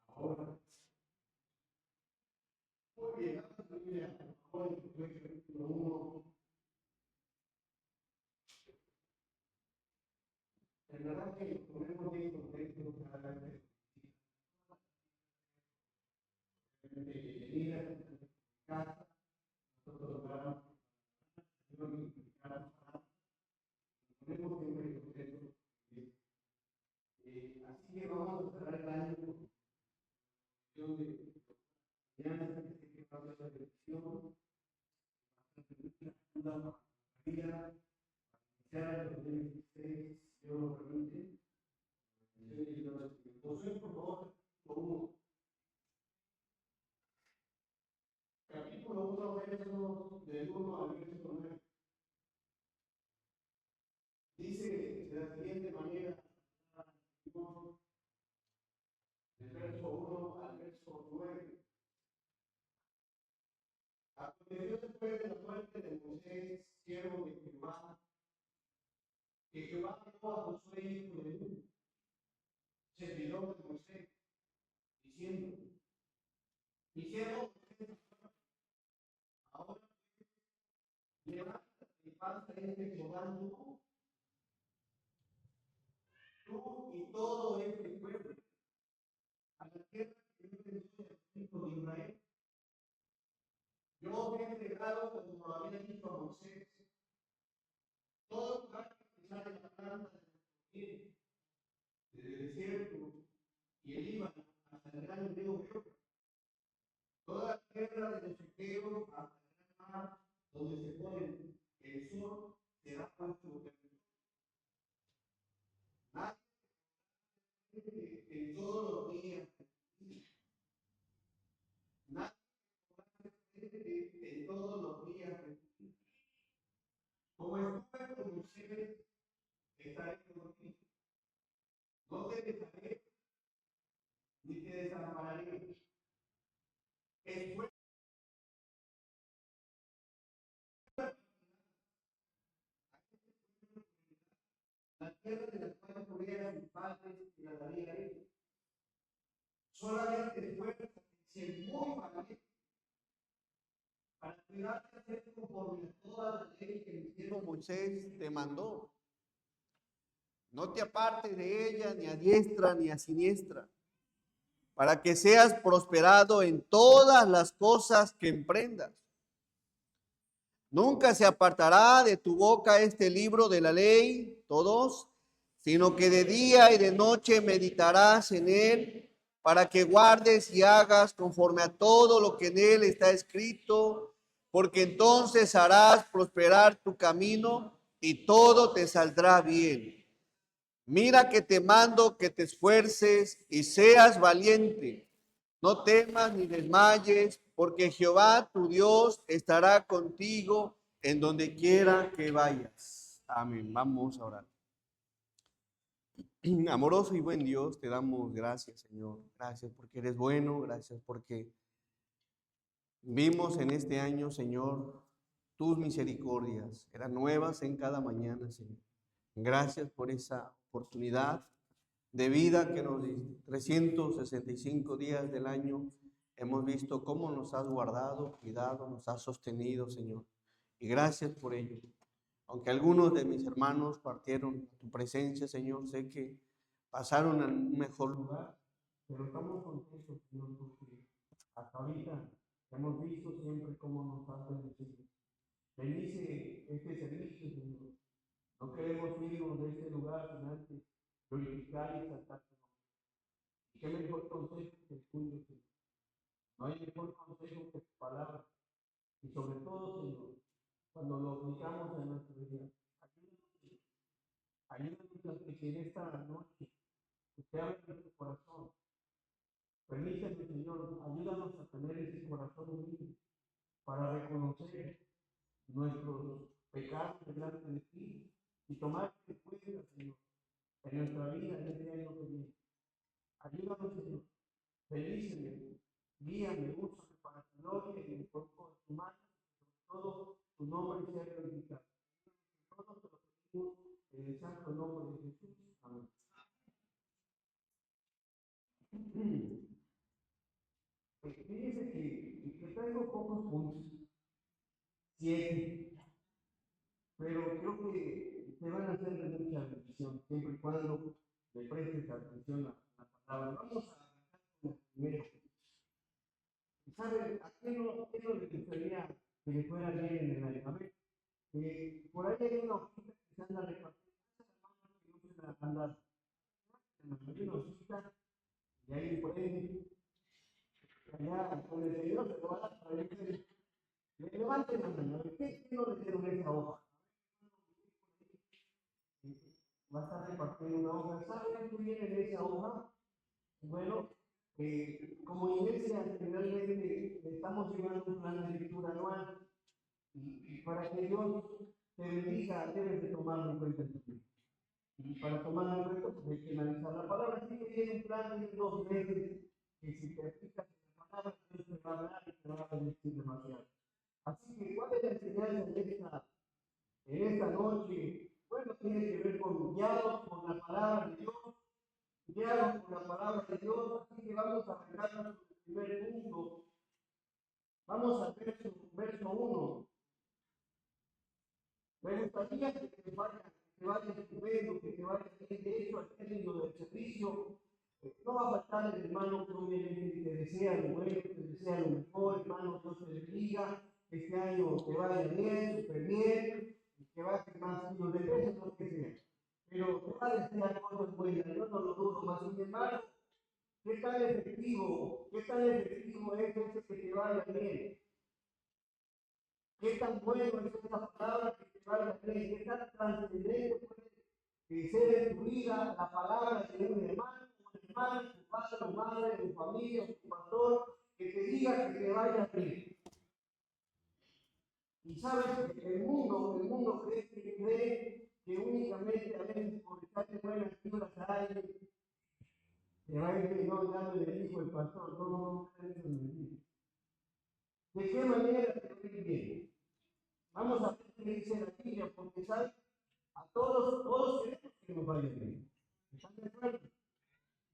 Ahora, muy bien, ahora en verdad que ponemos bien contexto cada vez que venir a casa, nosotros logramos, ponemos siempre contexto. Así que vamos a cerrar el año de mañana, que va a haber la elección, una vida, iniciar el 2016, si Dios lo permite. Josué, por favor, capítulo 1, versos del 1 al verso 9. Dice de la siguiente manera, del verso 1 al verso 9. Aconteció después de la muerte de Moisés, siervo de Jehová, que Jehová dio a Josué, hijo de Nun, servidor de Moisés, diciendo: mi siervo Moisés, ahora levántate y pasa este Jordán tú y todo este pueblo a la tierra que yo te doy a los hijos de Israel. Yo os he entregado, como lo había dicho a Moisés, todo lugar que sale la planta de la tierra, desde el desierto y el Líbano hasta el gran río Éufrates, toda la tierra de los Eteos hasta el gran mar, donde se pone el sol, será vuestro territorio. Nadie en todos los días, nadie en todos los días, como estuve con ustedes, estaré contigo. No te dejaré ni te desampararé. Es la tierra de la cual juré a sus padres y la daría a ellos. Solamente esfuérzate y sé muy valiente para cuidar de hacer conforme a toda la ley que mi siervo Moisés te mandó. No te apartes de ella ni a diestra ni a siniestra, para que seas prosperado en todas las cosas que emprendas. Nunca se apartará de tu boca este libro de la ley, todos, sino que de día y de noche meditarás en él, para que guardes y hagas conforme a todo lo que en él está escrito, porque entonces harás prosperar tu camino y todo te saldrá bien. Mira que te mando que te esfuerces y seas valiente. No temas ni desmayes, porque Jehová tu Dios estará contigo en donde quiera que vayas. Amén. Vamos a orar. Amoroso y buen Dios, te damos gracias, Señor. Gracias porque eres bueno, gracias porque vimos en este año, Señor, tus misericordias. Eran nuevas en cada mañana, Señor. Gracias por esa oportunidad de vida que nos 365 días del año hemos visto cómo nos has guardado, cuidado, nos has sostenido, Señor. Y gracias por ello. Aunque algunos de mis hermanos partieron a tu presencia, Señor, sé que pasaron a un mejor lugar, pero estamos contentos, Señor, porque hasta ahorita hemos visto siempre cómo nos has bendecido. Bendice este servicio, Señor. No queremos irnos de este lugar sin antes glorificar y exaltar tu nombre. ¿Qué mejor consejo que el tuyo, Señor? No hay mejor consejo que tu palabra. Y sobre todo, Señor, cuando lo aplicamos en nuestra vida, ayúdanos a que en esta noche usted hable en nuestro corazón. Permítame, Señor, ayúdanos a tener ese corazón humilde para reconocer nuestros pecados delante de ti y tomar en cuenta, Señor, en nuestra vida en este año que viene. Ayúdanos, Señor. Bendíceme, guíame, úsame para tu gloria y el cuerpo de tu mano, sobre todo tu nombre sea glorificado. Todos te lo pedimos En el santo nombre de Jesús. Amén. Fíjense que traigo pocos puntos, 7, pero creo que te van a hacer de mucha bendición, siempre y cuando le prestes atención a la palabra. Vamos a arrancar con el primero. ¿Saben a qué no le gustaría que le fuera bien en el año? A ver, por ahí hay una hojita que se anda repartiendo, que no se la anda, una hojita, y ahí por ahí, allá con el Señor se lo va a dar para que levanten la mano. ¿Qué no le dieron esa hoja? Va a estar repartiendo una hoja. ¿Saben qué viene en esa hoja? Bueno, como iglesia, generalmente estamos llevando un plan de lectura anual y para que Dios te bendiga, debes de tomarlo en cuenta en tu vida. Y para tomarlo en cuenta, pues hay que analizar la palabra. Así que tiene un plan de 2 meses que si te aplicas la palabra, Dios te va a hablar y te va a bendecir demasiado. Así que, ¿cuál es la enseñanza en esta noche? Bueno, tiene que ver con guiados por la palabra de Dios, guiados por la palabra de Dios. Así que vamos a arrancar con el primer punto. Vamos al verso 1. Me gustaría que te vaya estupendo, que te vaya bien. De hecho, al término del servicio, no va a faltar el hermano que obviamente te desea lo bueno, te desea lo mejor, hermano, Dios te bendiga, este año te vaya bien, súper bien, que bajes más kilos de peso, lo que sea. Pero te va a desear cosas buenas, yo no lo dudo, más sin embargo, ¿qué tan efectivo es ese que te vaya bien? ¿Qué tan bueno es esa palabra que te vaya bien? ¿Qué tan trascendente puede ser en tu vida la palabra de un hermano, una hermana, tu padre, tu madre, tu familia, tu pastor, que te diga que te vaya bien? Y sabes que el mundo cree que únicamente a veces por echarle buenas fibras a alguien, te va a ir bien. No, ya me le dijo el pastor, no, eso no me dijo. ¿De qué manera te va a ir bien? Vamos a ver qué dice la Biblia, porque sabes, a todos queremos que nos vaya bien. ¿Están de acuerdo?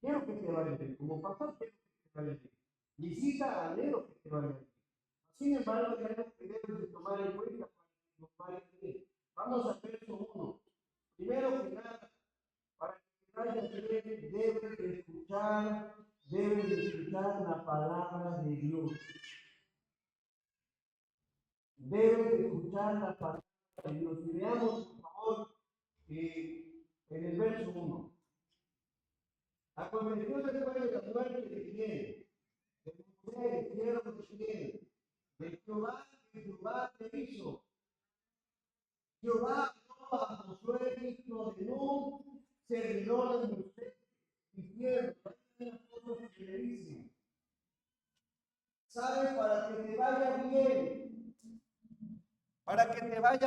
Quiero que te vaya bien. Como pastor, quiero que te vaya bien. Visita, anhelo que te vaya bien. Sin embargo, hay algo que debes de tomar en cuenta para que nos vaya bien. Vamos al verso 1. Primero que nada, para que te vaya bien, debes de escuchar la palabra de Dios. Debes de escuchar la palabra de Dios. Y veamos, por favor, en el verso 1. Aconteció después de la muerte de quién? De Moisés, siervo de quién? De Jehová, que Jehová te hizo. Jehová habló a Josué, hijo de Nun, servidor de Moisés, diciendo, hay una cosa que le dice, ¿sabes? Para que te vaya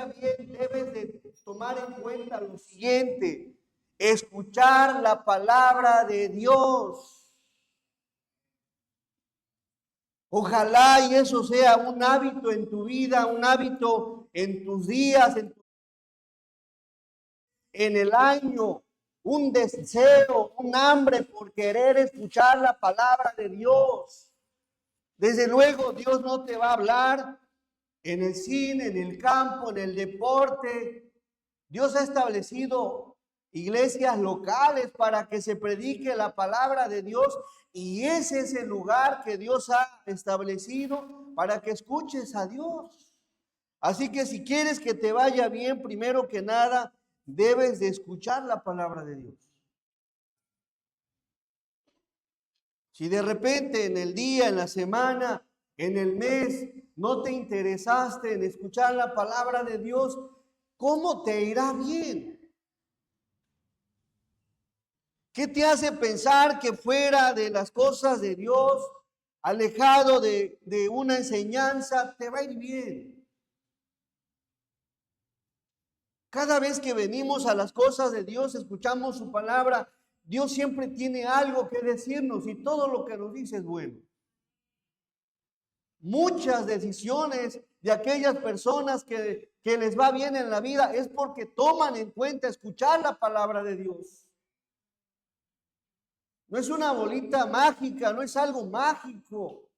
bien, debes de tomar en cuenta lo siguiente: escuchar la palabra de Dios. Ojalá y eso sea un hábito en tu vida, un hábito en tus días, en el año, un deseo, un hambre por querer escuchar la palabra de Dios. Desde luego, Dios no te va a hablar en el cine, en el campo, en el deporte. Dios ha establecido iglesias locales para que se predique la palabra de Dios, y ese es el lugar que Dios ha establecido para que escuches a Dios. Así que si quieres que te vaya bien, primero que nada, debes de escuchar la palabra de Dios. Si de repente en el día, en la semana, en el mes, no te interesaste en escuchar la palabra de Dios, ¿cómo te irá bien? ¿Qué te hace pensar que fuera de las cosas de Dios, alejado de una enseñanza, te va a ir bien? Cada vez que venimos a las cosas de Dios, escuchamos su palabra, Dios siempre tiene algo que decirnos y todo lo que nos dice es bueno. Muchas decisiones de aquellas personas que que les va bien en la vida es porque toman en cuenta escuchar la palabra de Dios. No es una bolita mágica, no es algo mágico.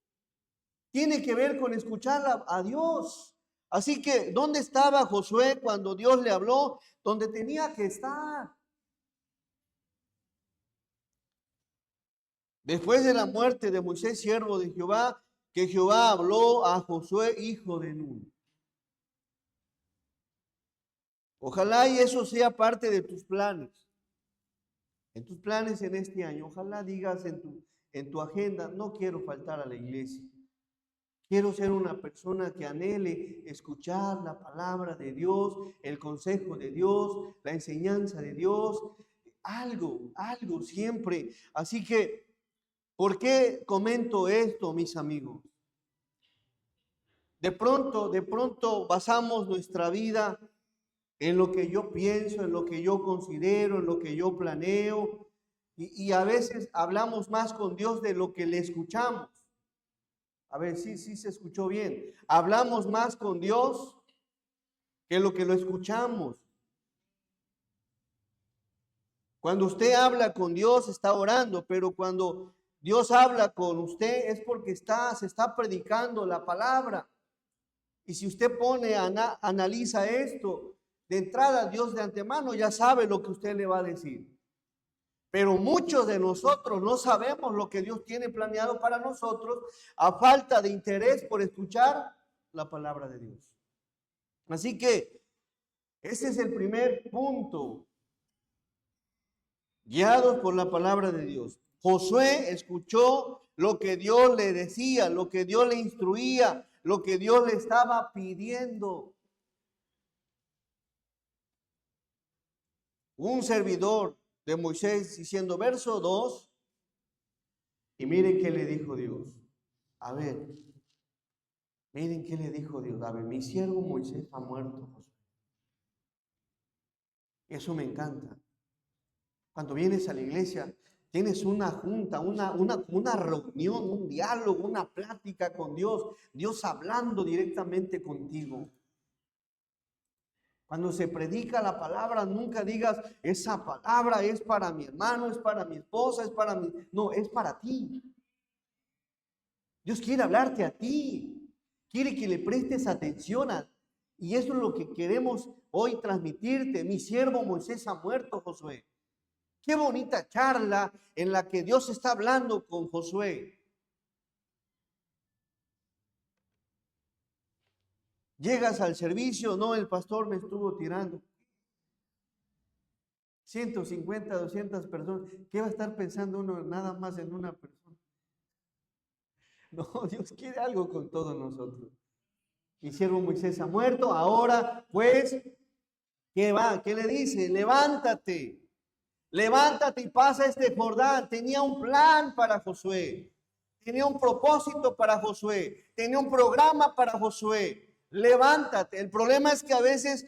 Tiene que ver con escuchar a Dios. Así que, ¿dónde estaba Josué cuando Dios le habló? Donde tenía que estar. Después de la muerte de Moisés, siervo de Jehová, que Jehová habló a Josué, hijo de Nun. Ojalá y eso sea parte de tus planes. En tus planes en este año, ojalá digas en tu agenda, no quiero faltar a la iglesia. Quiero ser una persona que anhele escuchar la palabra de Dios, el consejo de Dios, la enseñanza de Dios, algo siempre. Así que, ¿por qué comento esto, mis amigos? De pronto basamos nuestra vida en lo que yo pienso, en lo que yo considero, en lo que yo planeo, y a veces hablamos más con Dios de lo que le escuchamos. A ver, sí se escuchó bien. Hablamos más con Dios que lo que lo escuchamos. Cuando usted habla con Dios, está orando, pero cuando Dios habla con usted es porque se está predicando la palabra. Y si usted analiza esto, de entrada Dios de antemano ya sabe lo que usted le va a decir. Pero muchos de nosotros no sabemos lo que Dios tiene planeado para nosotros a falta de interés por escuchar la palabra de Dios. Así que ese es el primer punto. Guiados por la palabra de Dios. Josué escuchó lo que Dios le decía, lo que Dios le instruía, lo que Dios le estaba pidiendo. Un servidor de Moisés diciendo, verso 2, y miren qué le dijo Dios. A ver, miren qué le dijo Dios. A ver, mi siervo Moisés ha muerto, Josué. Eso me encanta. Cuando vienes a la iglesia, tienes una junta, una reunión, un diálogo, una plática con Dios. Dios hablando directamente contigo. Cuando se predica la palabra, nunca digas, esa palabra es para mi hermano, es para mi esposa, es para mí. No, es para ti. Dios quiere hablarte a ti. Quiere que le prestes atención y eso es lo que queremos hoy transmitirte. Mi siervo Moisés ha muerto, Josué. Qué bonita charla en la que Dios está hablando con Josué. Llegas al servicio, no, el pastor me estuvo tirando. 150, 200 personas. ¿Qué va a estar pensando uno nada más en una persona? No, Dios quiere algo con todos nosotros. Mi siervo Moisés ha muerto, ahora pues, ¿qué va? ¿Qué le dice? Levántate. Levántate y pasa este Jordán. Tenía un plan para Josué. Tenía un propósito para Josué. Tenía un programa para Josué. Levántate. El problema es que a veces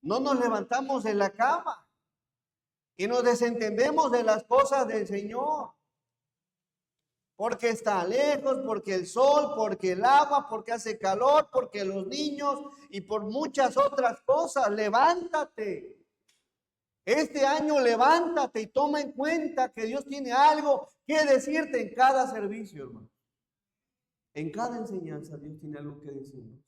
no nos levantamos de la cama y nos desentendemos de las cosas del Señor. Porque está lejos, porque el sol, porque el agua, porque hace calor, porque los niños y por muchas otras cosas. Levántate. Este año levántate y toma en cuenta que Dios tiene algo que decirte en cada servicio, hermano. En cada enseñanza Dios tiene algo que decirnos.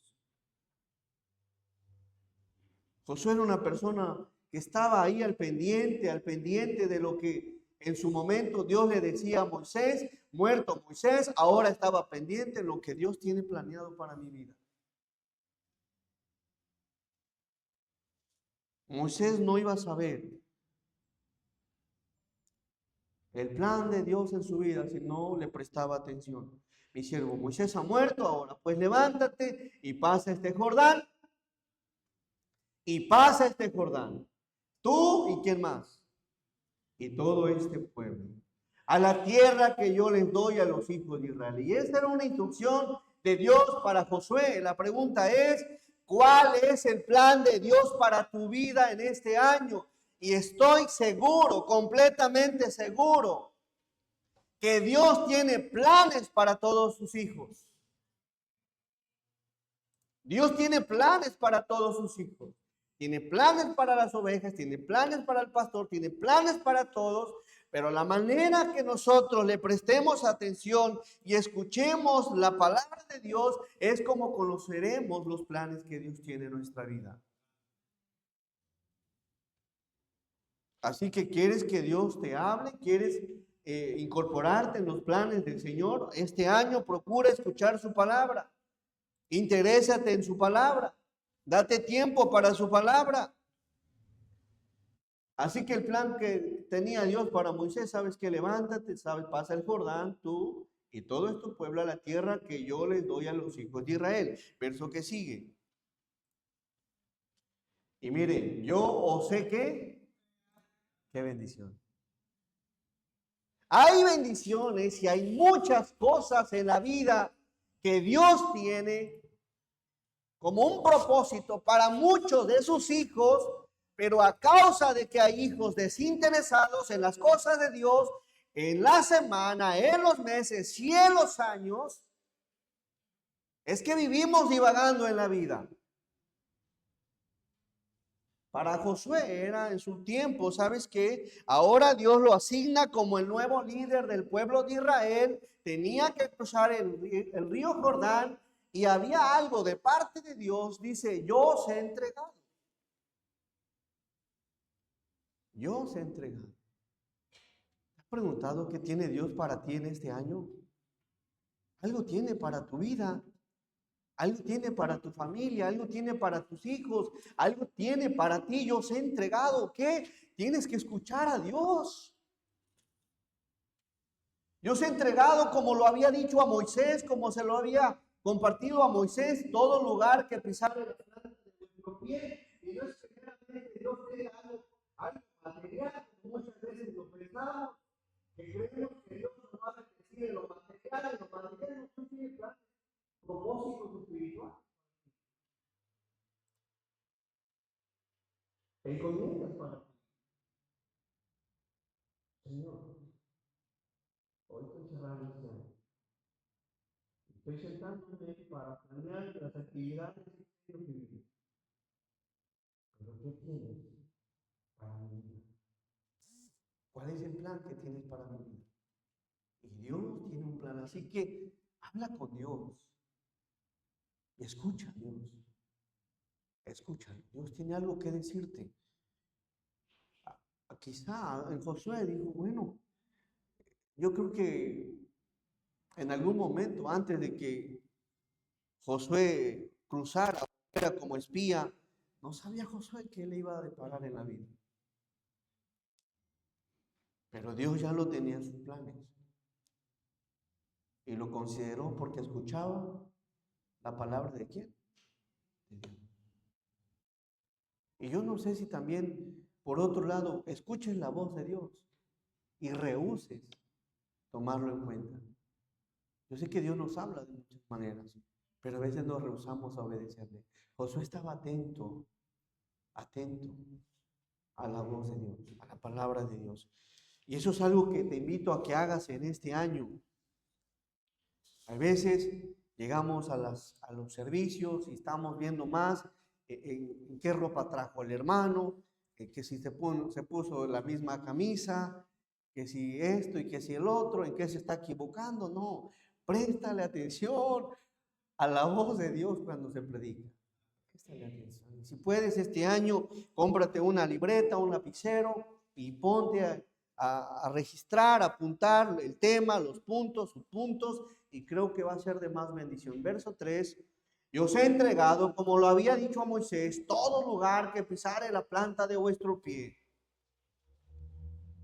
Josué era una persona que estaba ahí al pendiente de lo que en su momento Dios le decía a Moisés, muerto Moisés, ahora estaba pendiente de lo que Dios tiene planeado para mi vida. Moisés no iba a saber el plan de Dios en su vida si no le prestaba atención. Mi siervo Moisés ha muerto, ahora pues levántate y pasa este Jordán. Y pasa este Jordán. Tú y quién más. Y todo este pueblo. A la tierra que yo les doy a los hijos de Israel. Y esta era una instrucción de Dios para Josué. La pregunta es, ¿cuál es el plan de Dios para tu vida en este año? Y estoy seguro, completamente seguro, que Dios tiene planes para todos sus hijos. Dios tiene planes para todos sus hijos. Tiene planes para las ovejas, tiene planes para el pastor, tiene planes para todos, pero la manera que nosotros le prestemos atención y escuchemos la palabra de Dios es como conoceremos los planes que Dios tiene en nuestra vida. Así que quieres que Dios te hable, quieres incorporarte en los planes del Señor. Este año procura escuchar su palabra. Interésate en su palabra. Date tiempo para su palabra. Así que el plan que tenía Dios para Moisés, sabes que levántate, sabes, pasa el Jordán, tú y todo esto pueblo a la tierra que yo les doy a los hijos de Israel. Verso que sigue. Y miren, yo os sé que, qué bendición. Hay bendiciones y hay muchas cosas en la vida que Dios tiene como un propósito para muchos de sus hijos, pero a causa de que hay hijos desinteresados en las cosas de Dios, en la semana, en los meses y en los años, es que vivimos divagando en la vida. Para Josué era en su tiempo, ¿sabes qué? Ahora Dios lo asigna como el nuevo líder del pueblo de Israel. Tenía que cruzar el río Jordán y había algo de parte de Dios. Dice, yo os he entregado. Yo os he entregado. ¿Has preguntado qué tiene Dios para ti en este año? Algo tiene para tu vida. Algo tiene para tu familia, algo tiene para tus hijos, algo tiene para ti. Yo os he entregado. ¿Qué? Tienes que escuchar a Dios. Yo os he entregado como lo había dicho a Moisés, como se lo había compartido a Moisés, todo lugar que pisara la planta de vuestro pie. Y no es que realmente Dios tenga algo material, como muchas veces lo pensamos, que creemos que Dios nos va a bendecir en lo material no tiene plan, propósito espiritual. Encomiendas para ti, Señor. Hoy estoy cerrando este año. Estoy sentándome para planear las actividades que quiero vivir. Pero ¿qué tienes para mi vida? ¿Cuál es el plan que tienes para mi vida? Y Dios tiene un plan. Así que habla con Dios. Y escucha a Dios. Escucha. Dios tiene algo que decirte. Quizá en Josué dijo, bueno, yo creo que en algún momento antes de que Josué cruzara era como espía, no sabía Josué que le iba a deparar en la vida. Pero Dios ya lo tenía en sus planes. Y lo consideró porque escuchaba la palabra de quién? De Dios. Y yo no sé si también, por otro lado, escuches la voz de Dios y rehuses tomarlo en cuenta. Yo sé que Dios nos habla de muchas maneras, pero a veces nos rehusamos a obedecerle. Josué estaba atento, atento a la voz de Dios, a la palabra de Dios. Y eso es algo que te invito a que hagas en este año. A veces llegamos a los servicios y estamos viendo más en qué ropa trajo el hermano, que si se puso la misma camisa, que si esto y que si el otro, en qué se está equivocando. No, préstale atención a la voz de Dios cuando se predica. Préstale atención. Si puedes este año, cómprate una libreta, un lapicero y ponte a registrar, a apuntar el tema, los puntos, subpuntos, y creo que va a ser de más bendición. Verso 3, yo os he entregado, como lo había dicho a Moisés, todo lugar que pisare la planta de vuestro pie.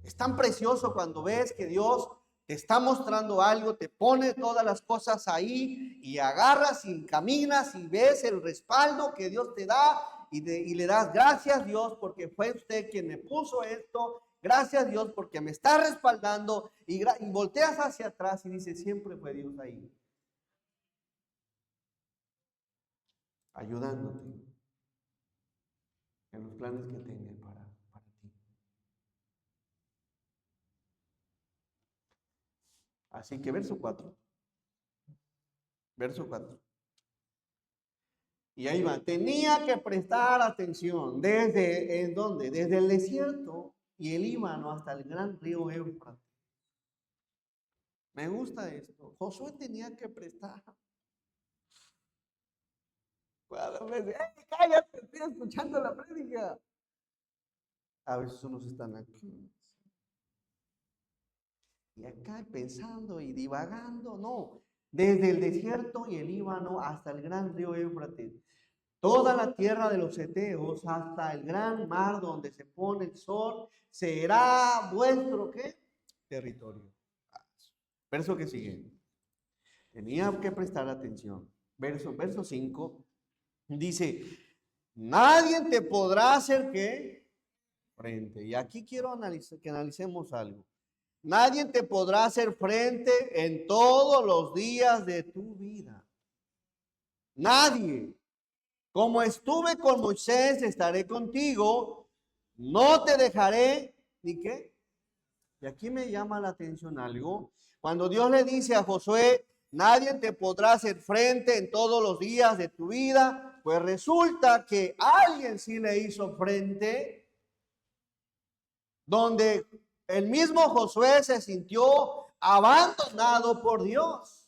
Es tan precioso cuando ves que Dios te está mostrando algo, te pone todas las cosas ahí y agarras y caminas y ves el respaldo que Dios te da y le das gracias Dios porque fue usted quien me puso esto. Gracias Dios porque me está respaldando y volteas hacia atrás y dices, siempre fue Dios ahí, ayudándote en los planes que tenga para ti. Así que verso 4. Y ahí va, tenía que prestar atención. ¿En dónde? Desde el desierto y el Líbano hasta el gran río Éufrates. Me gusta esto. Josué tenía que prestar. ¿Cuántas veces? ¡Ey, cállate! Estoy escuchando la prédica. A veces unos están aquí. Y acá pensando y divagando. No. Desde el desierto y el Líbano hasta el gran río Éufrates. Toda la tierra de los heteos hasta el gran mar donde se pone el sol será vuestro ¿qué? Territorio. Verso que sigue. Tenía que prestar atención. Verso 5 dice, nadie te podrá hacer ¿qué? Frente. Y aquí quiero que analicemos algo. Nadie te podrá hacer frente en todos los días de tu vida. Nadie. Como estuve con Moisés, estaré contigo, no te dejaré, ¿ni qué? Y aquí me llama la atención algo. Cuando Dios le dice a Josué, nadie te podrá hacer frente en todos los días de tu vida, pues resulta que alguien sí le hizo frente, donde el mismo Josué se sintió abandonado por Dios.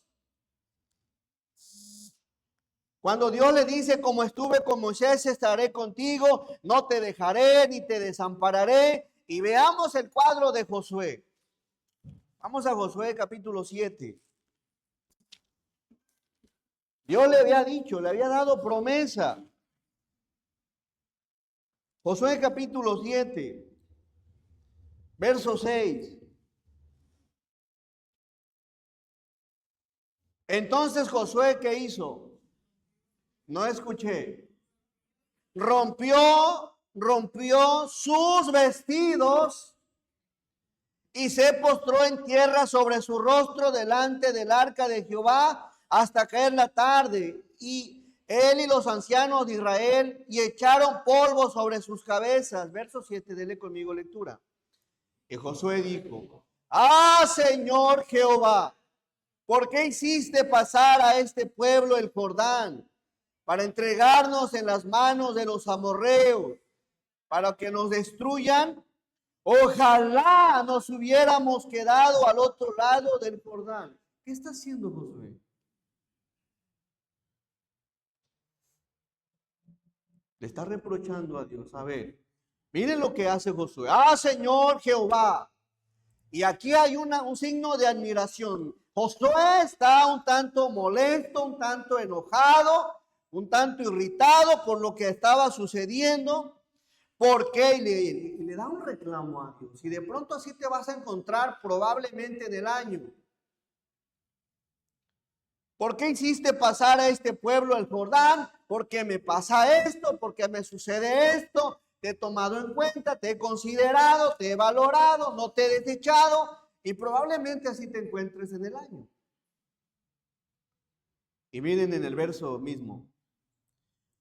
Cuando Dios le dice, como estuve con Moisés, estaré contigo, no te dejaré ni te desampararé. Y veamos el cuadro de Josué. Vamos a Josué capítulo 7. Dios le había dicho, le había dado promesa. Josué capítulo 7, verso 6. Entonces Josué, ¿qué hizo? No escuché. Rompió sus vestidos y se postró en tierra sobre su rostro delante del arca de Jehová hasta caer la tarde. Y él y los ancianos de Israel y echaron polvo sobre sus cabezas. Verso 7, dele conmigo lectura. Y Josué dijo, Señor Jehová, ¿por qué hiciste pasar a este pueblo el Jordán para entregarnos en las manos de los amorreos, para que nos destruyan? Ojalá nos hubiéramos quedado al otro lado del Jordán. ¿Qué está haciendo Josué? Le está reprochando a Dios. A ver, miren lo que hace Josué. Señor Jehová. Y aquí hay un signo de admiración. Josué está un tanto molesto, un tanto enojado, un tanto irritado por lo que estaba sucediendo. ¿Por qué? Y le da un reclamo a Dios. Y de pronto así te vas a encontrar probablemente en el año. ¿Por qué hiciste pasar a este pueblo el Jordán? ¿Por qué me pasa esto? ¿Por qué me sucede esto? Te he tomado en cuenta, te he considerado, te he valorado, no te he desechado. Y probablemente así te encuentres en el año. Y miren en el verso mismo.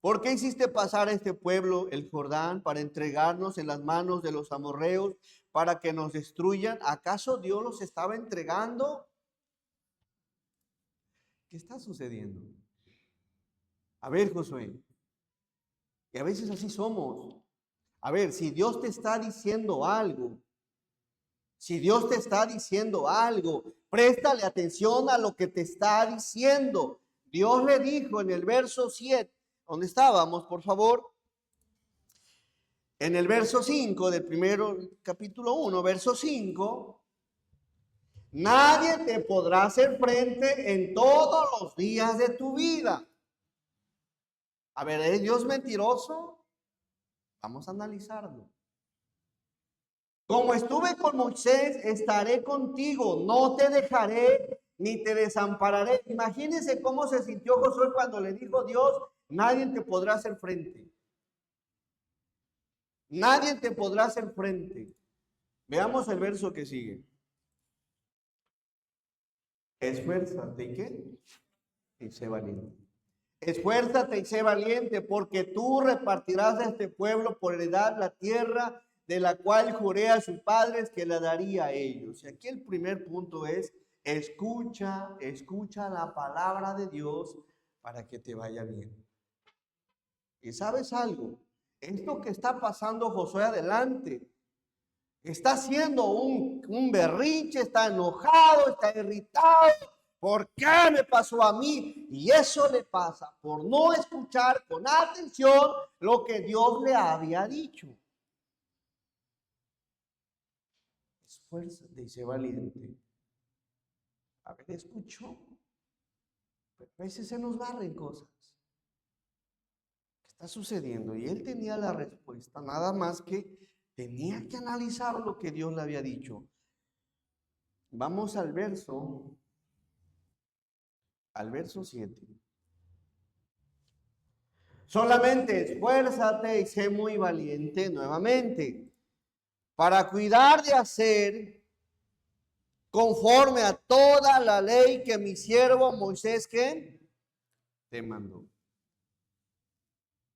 ¿Por qué hiciste pasar a este pueblo el Jordán para entregarnos en las manos de los amorreos para que nos destruyan? ¿Acaso Dios los estaba entregando? ¿Qué está sucediendo? A ver, Josué. Y a veces así somos. A ver, si Dios te está diciendo algo, préstale atención a lo que te está diciendo. Dios le dijo en el verso 7, ¿dónde estábamos, por favor? En el verso 5 del primero capítulo 1, verso 5, nadie te podrá hacer frente en todos los días de tu vida. A ver, ¿es Dios mentiroso? Vamos a analizarlo. Como estuve con Moisés, estaré contigo, no te dejaré ni te desampararé. Imagínense cómo se sintió Josué cuando le dijo Dios, nadie te podrá hacer frente. Nadie te podrá hacer frente. Veamos el verso que sigue. Esfuérzate, ¿y qué? Y sé valiente. Esfuérzate y sé valiente, porque tú repartirás a este pueblo por heredad la tierra de la cual juré a sus padres que la daría a ellos. Y aquí el primer punto es, escucha la palabra de Dios para que te vaya bien. Y ¿sabes algo? Esto que está pasando Josué adelante, está haciendo un berrinche, está enojado, está irritado. ¿Por qué me pasó a mí? Y eso le pasa por no escuchar con atención lo que Dios le había dicho. Esfuérzate y sé valiente. A ver, escuchó. Pero a veces se nos barren cosas. ¿Qué está sucediendo? Y él tenía la respuesta, nada más que tenía que analizar lo que Dios le había dicho. Vamos al verso 7. Solamente esfuérzate y sé muy valiente nuevamente para cuidar de hacer conforme a toda la ley que mi siervo Moisés ¿qué? Te mandó.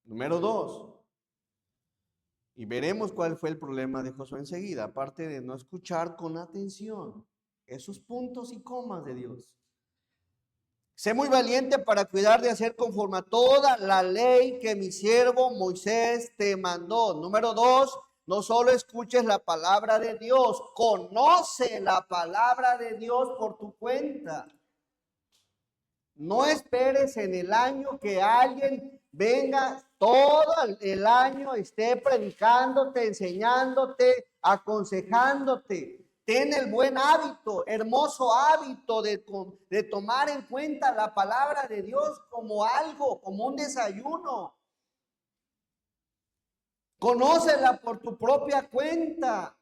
Número 2. Y veremos cuál fue el problema de Josué enseguida, aparte de no escuchar con atención esos puntos y comas de Dios. Sé muy valiente para cuidar de hacer conforme a toda la ley que mi siervo Moisés te mandó. Número 2, no solo escuches la palabra de Dios, conoce la palabra de Dios por tu cuenta. No esperes en el año que alguien venga todo el año, esté predicándote, enseñándote, aconsejándote. Ten el buen hábito, hermoso hábito de tomar en cuenta la palabra de Dios como algo, como un desayuno. Conócela por tu propia cuenta.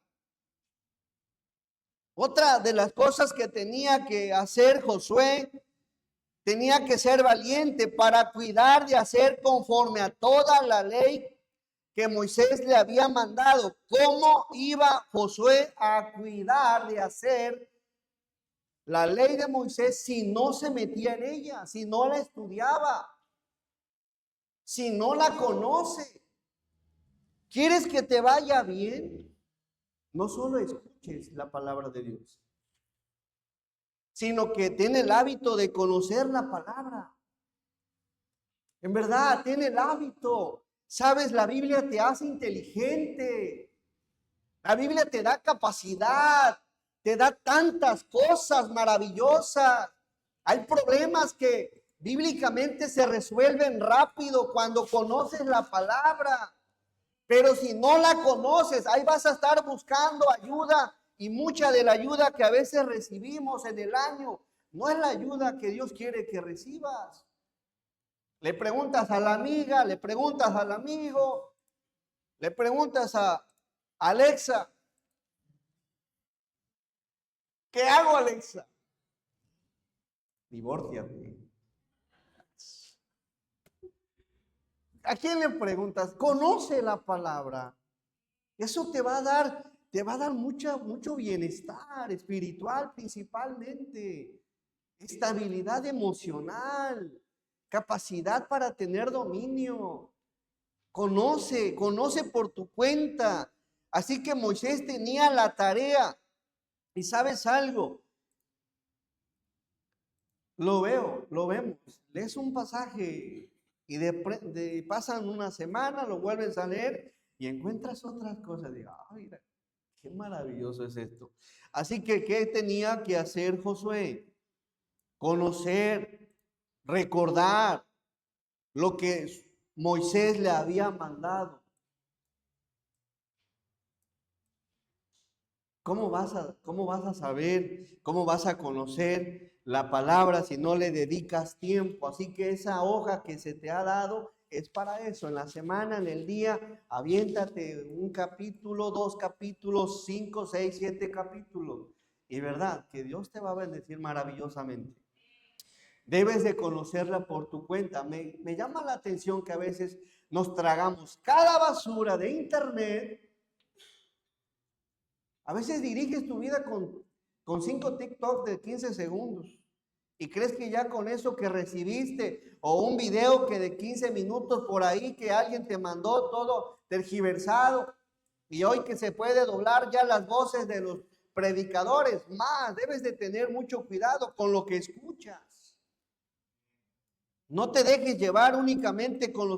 Otra de las cosas que tenía que hacer Josué, tenía que ser valiente para cuidar de hacer conforme a toda la ley que Moisés le había mandado. ¿Cómo iba Josué a cuidar de hacer la ley de Moisés si no se metía en ella, si no la estudiaba, si no la conoce? ¿Quieres que te vaya bien? No solo escuches la palabra de Dios, sino que ten el hábito de conocer la palabra. En verdad, ten el hábito. Sabes, la Biblia te hace inteligente. La Biblia te da capacidad, te da tantas cosas maravillosas. Hay problemas que bíblicamente se resuelven rápido cuando conoces la palabra. Pero si no la conoces, ahí vas a estar buscando ayuda, y mucha de la ayuda que a veces recibimos en el año no es la ayuda que Dios quiere que recibas. Le preguntas a la amiga, le preguntas al amigo, le preguntas a Alexa. ¿Qué hago, Alexa? Divórciate. ¿A quién le preguntas? Conoce la palabra. Eso te va a dar mucho bienestar espiritual principalmente, estabilidad emocional, capacidad para tener dominio. Conoce por tu cuenta. Así que Moisés tenía la tarea. Y ¿sabes algo? Lo vemos. Lees un pasaje y pasan una semana, lo vuelves a leer y encuentras otras cosas. Digo, mira, qué maravilloso es esto. Así que, ¿qué tenía que hacer Josué? Conocer, recordar lo que Moisés le había mandado. ¿Cómo vas a saber, cómo vas a conocer la palabra si no le dedicas tiempo? Así que esa hoja que se te ha dado es para eso. En la semana, en el día, aviéntate un capítulo, 2 capítulos, 5, 6, 7 capítulos. Y verdad, que Dios te va a bendecir maravillosamente. Debes de conocerla por tu cuenta. Me llama la atención que a veces nos tragamos cada basura de internet. A veces diriges tu vida con 5 TikTok de 15 segundos y crees que ya con eso que recibiste, o un video que de 15 minutos por ahí que alguien te mandó todo tergiversado, y hoy que se puede doblar ya las voces de los predicadores, más debes de tener mucho cuidado con lo que escuchas. No te dejes llevar únicamente con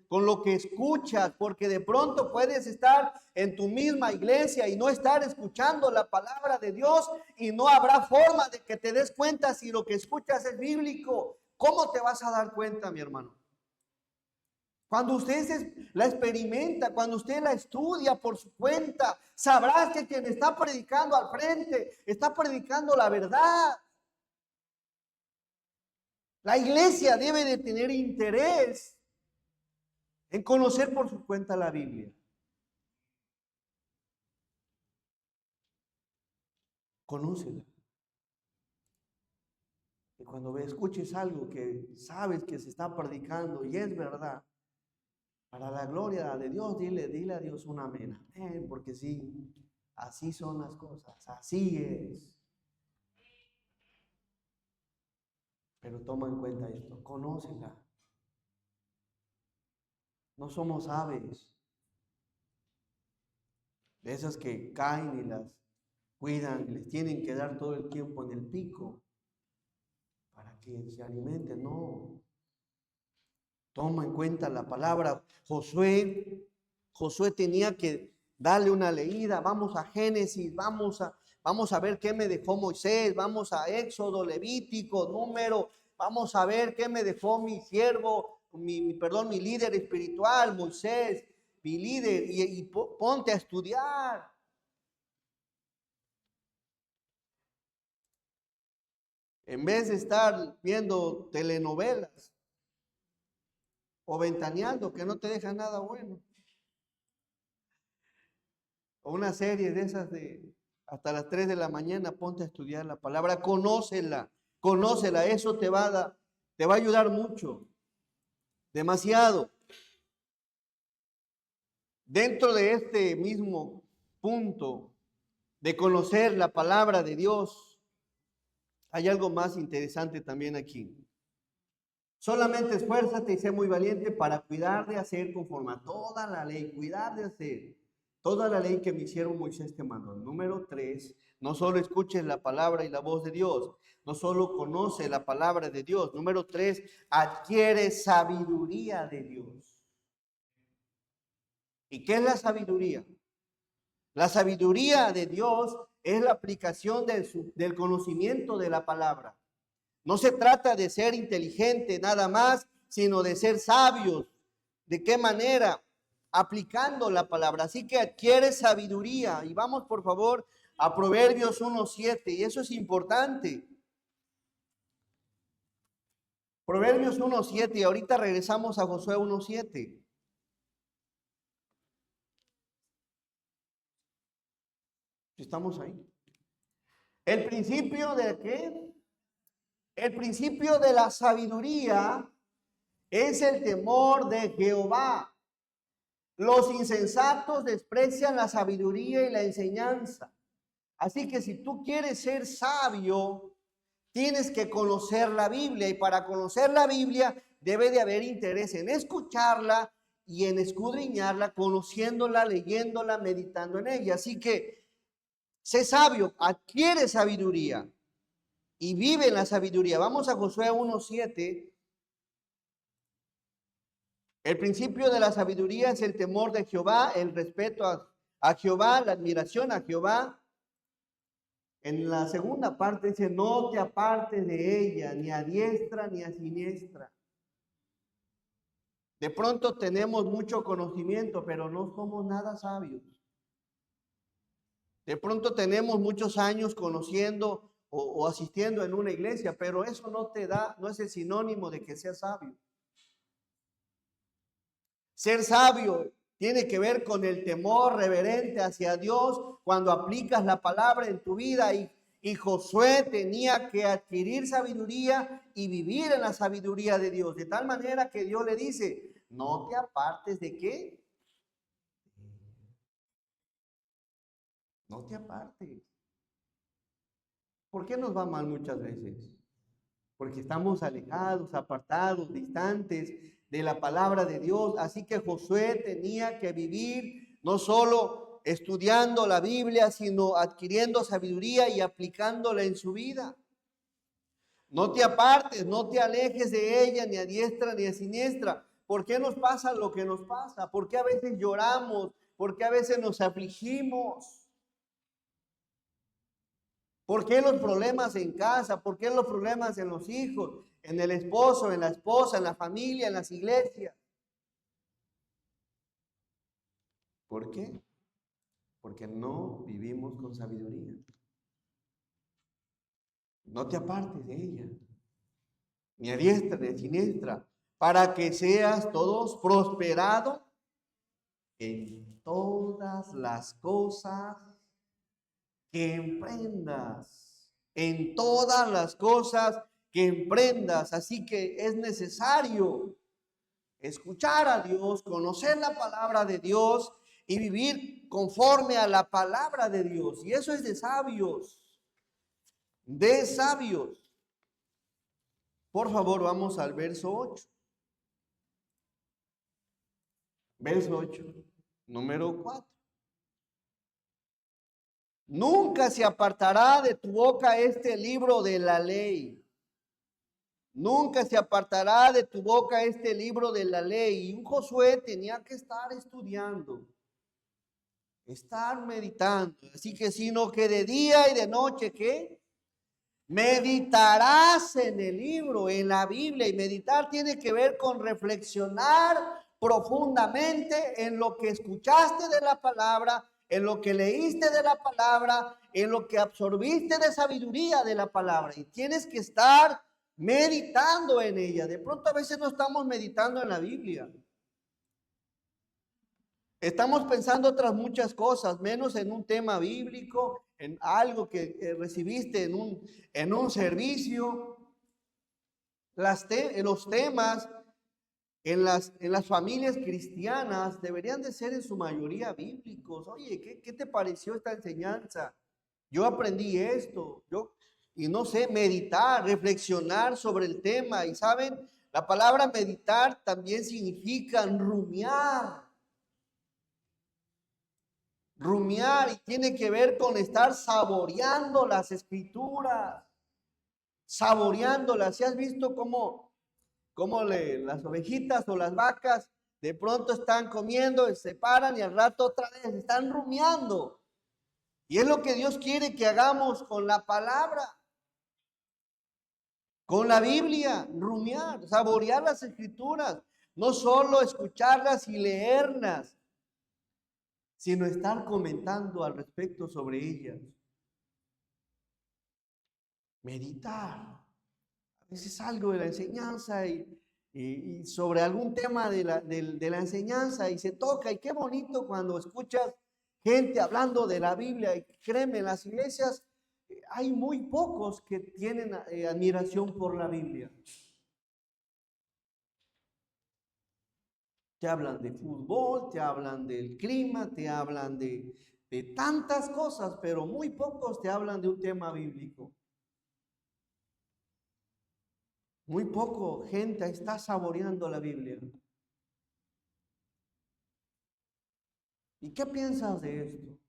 con lo que escuchas, porque de pronto puedes estar en tu misma iglesia y no estar escuchando la palabra de Dios y no habrá forma de que te des cuenta si lo que escuchas es bíblico. ¿Cómo te vas a dar cuenta, mi hermano? Cuando usted la experimenta, cuando usted la estudia por su cuenta, sabrás que quien está predicando al frente está predicando la verdad. La iglesia debe de tener interés en conocer por su cuenta la Biblia. Conócela. Y cuando escuches algo que sabes que se está predicando y es verdad, para la gloria de Dios, dile a Dios un amén. Amén, porque sí, así son las cosas, así es. Pero toma en cuenta esto, conócela. No somos aves, de esas que caen y las cuidan, les tienen que dar todo el tiempo en el pico para que se alimenten. No. Toma en cuenta la palabra. Josué tenía que darle una leída. Vamos a Génesis, vamos a ver qué me dejó Moisés, vamos a Éxodo, Levítico, Número, vamos a ver qué me dejó mi siervo, mi líder espiritual, Moisés, mi líder, y ponte a estudiar. En vez de estar viendo telenovelas o ventaneando que no te deja nada bueno. O una serie de esas de hasta las 3 de la mañana, ponte a estudiar la palabra, conócela, eso te va a ayudar mucho, demasiado. Dentro de este mismo punto de conocer la palabra de Dios, hay algo más interesante también aquí. Solamente esfuérzate y sé muy valiente para cuidar de hacer conforme a toda la ley, cuidar de hacer toda la ley que mi siervo Moisés te mandó. Número 3, no solo escuches la palabra y la voz de Dios, no solo conoce la palabra de Dios. Número 3, adquiere sabiduría de Dios. ¿Y qué es la sabiduría? La sabiduría de Dios es la aplicación del conocimiento de la palabra. No se trata de ser inteligente nada más, sino de ser sabios. ¿De qué manera? Aplicando la palabra. Así que adquiere sabiduría. Y vamos por favor a Proverbios 1:7. Y eso es importante. Proverbios 1:7. Y ahorita regresamos a Josué 1:7. ¿Estamos ahí? El principio de qué? El principio de la sabiduría es el temor de Jehová. Los insensatos desprecian la sabiduría y la enseñanza. Así que si tú quieres ser sabio, tienes que conocer la Biblia. Y para conocer la Biblia debe de haber interés en escucharla y en escudriñarla, conociéndola, leyéndola, meditando en ella. Así que sé sabio, adquiere sabiduría y vive en la sabiduría. Vamos a Josué 1:7. El principio de la sabiduría es el temor de Jehová, el respeto a Jehová, la admiración a Jehová. En la segunda parte dice, no te apartes de ella, ni a diestra ni a siniestra. De pronto tenemos mucho conocimiento, pero no somos nada sabios. De pronto tenemos muchos años conociendo o asistiendo en una iglesia, pero eso no es el sinónimo de que seas sabio. Ser sabio tiene que ver con el temor reverente hacia Dios cuando aplicas la palabra en tu vida. Y Josué tenía que adquirir sabiduría y vivir en la sabiduría de Dios. De tal manera que Dios le dice, no te apartes de qué. No te apartes. ¿Por qué nos va mal muchas veces? Porque estamos alejados, apartados, distantes de la palabra de Dios. Así que Josué tenía que vivir no solo estudiando la Biblia, sino adquiriendo sabiduría y aplicándola en su vida. No te apartes, no te alejes de ella, ni a diestra ni a siniestra, ¿por qué nos pasa lo que nos pasa? ¿Por qué a veces lloramos? ¿Por qué a veces nos afligimos? ¿Por qué los problemas en casa? ¿Por qué los problemas en los hijos, en el esposo, en la esposa, en la familia, en las iglesias? ¿Por qué? Porque no vivimos con sabiduría. No te apartes de ella, ni a diestra ni a siniestra, para que seas todos prosperados en todas las cosas que emprendas, en todas las cosas que emprendas. Así que es necesario escuchar a Dios, conocer la palabra de Dios y vivir conforme a la palabra de Dios. Y eso es de sabios, de sabios. Por favor, vamos al verso 8. Verso 8, número 4. Nunca se apartará de tu boca este libro de la ley. Nunca se apartará de tu boca este libro de la ley. Y un Josué tenía que estar estudiando, estar meditando. Así que sino que de día y de noche, ¿qué? Meditarás en el libro, en la Biblia. Y meditar tiene que ver con reflexionar profundamente en lo que escuchaste de la palabra, en lo que leíste de la palabra, en lo que absorbiste de sabiduría de la palabra. Y tienes que estar meditando en ella. De pronto a veces no estamos meditando en la Biblia. Estamos pensando otras muchas cosas, menos en un tema bíblico, en algo que recibiste en un servicio. Los temas en las familias cristianas deberían de ser en su mayoría bíblicos. Oye, ¿qué te pareció esta enseñanza? Yo aprendí esto, y no sé, meditar, reflexionar sobre el tema. Y saben, la palabra meditar también significa rumiar. Rumiar, y tiene que ver con estar saboreando las escrituras, saboreándolas. ¿Si has visto cómo las ovejitas o las vacas de pronto están comiendo, se paran y al rato otra vez están rumiando? Y es lo que Dios quiere que hagamos con la palabra, con la Biblia, rumiar, saborear las escrituras, no solo escucharlas y leerlas, sino estar comentando al respecto sobre ellas. Meditar. A veces algo de la enseñanza y sobre algún tema de la enseñanza y se toca. Y qué bonito cuando escuchas gente hablando de la Biblia. Y créeme, en las iglesias hay muy pocos que tienen admiración por la Biblia. Te hablan de fútbol, te hablan del clima, te hablan de tantas cosas, pero muy pocos te hablan de un tema bíblico. Muy poco gente está saboreando la Biblia. ¿Y qué piensas de esto?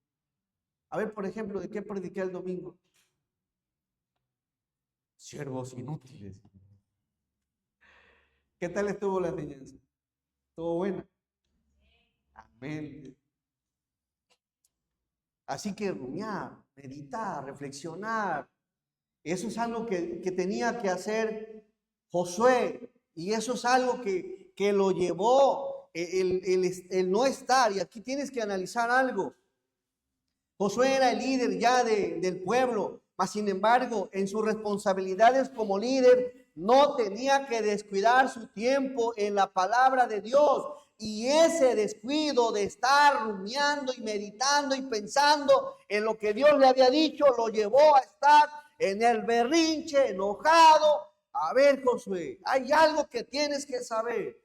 A ver, por ejemplo, ¿de qué prediqué el domingo? Siervos inútiles. ¿Qué tal estuvo la enseñanza? ¿Estuvo buena? Amén. Así que rumiar, meditar, reflexionar, eso es algo que tenía que hacer Josué, y eso es algo que lo llevó el no estar. Y aquí tienes que analizar algo. Josué era el líder ya del pueblo, mas sin embargo, en sus responsabilidades como líder, no tenía que descuidar su tiempo en la palabra de Dios. Y ese descuido de estar rumiando y meditando y pensando en lo que Dios le había dicho, lo llevó a estar en el berrinche, enojado. A ver, Josué, hay algo que tienes que saber.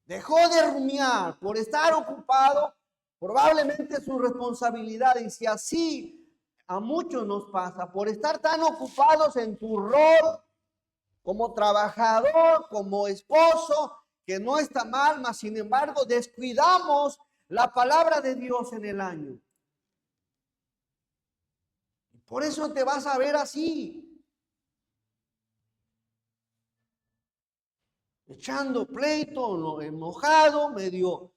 Dejó de rumiar por estar ocupado. Probablemente su responsabilidad, y si así a muchos nos pasa, por estar tan ocupados en tu rol como trabajador, como esposo, que no está mal, mas sin embargo descuidamos la palabra de Dios en el año. Por eso te vas a ver así. echando pleito, enojado, medio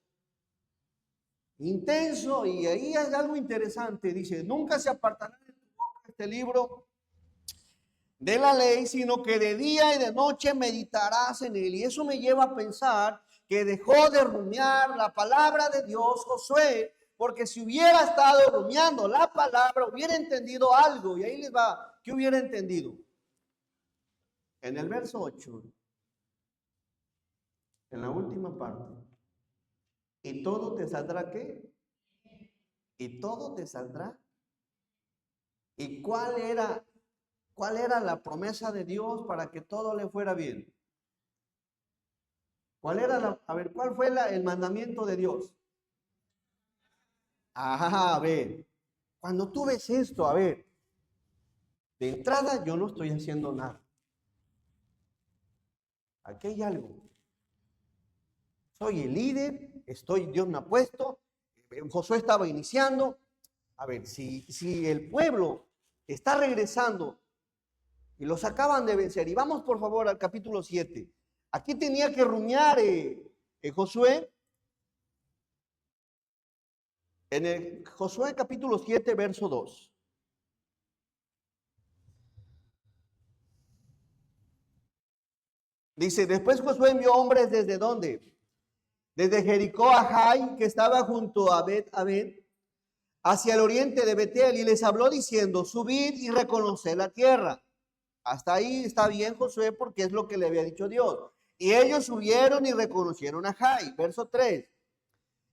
intenso. Y ahí hay algo interesante. Dice, nunca se apartará de tu boca este libro de la ley, sino que de día y de noche meditarás en él. Y eso me lleva a pensar que dejó de rumiar la palabra de Dios Josué, porque si hubiera estado rumiando la palabra, hubiera entendido algo. Y ahí les va, ¿qué hubiera entendido? En el verso 8, en la última parte, y todo te saldrá, ¿qué? Y todo te saldrá. ¿Y cuál era la promesa de Dios para que todo le fuera bien? ¿Cuál fue el mandamiento de Dios? A ver, cuando tú ves esto, a ver, de entrada yo no estoy haciendo nada. Aquí hay algo. Soy el líder, Dios me ha puesto, Josué estaba iniciando. A ver, si el pueblo está regresando y los acaban de vencer, y vamos por favor al capítulo 7. Aquí tenía que rumiar Josué. En el Josué capítulo 7, verso 2. Dice, después Josué envió hombres ¿desde dónde? Desde Jericó a Jai, que estaba junto a Bet-Aven, hacia el oriente de Betel, y les habló diciendo, subid y reconoced la tierra. Hasta ahí está bien Josué, porque es lo que le había dicho Dios. Y ellos subieron y reconocieron a Jai. Verso 3.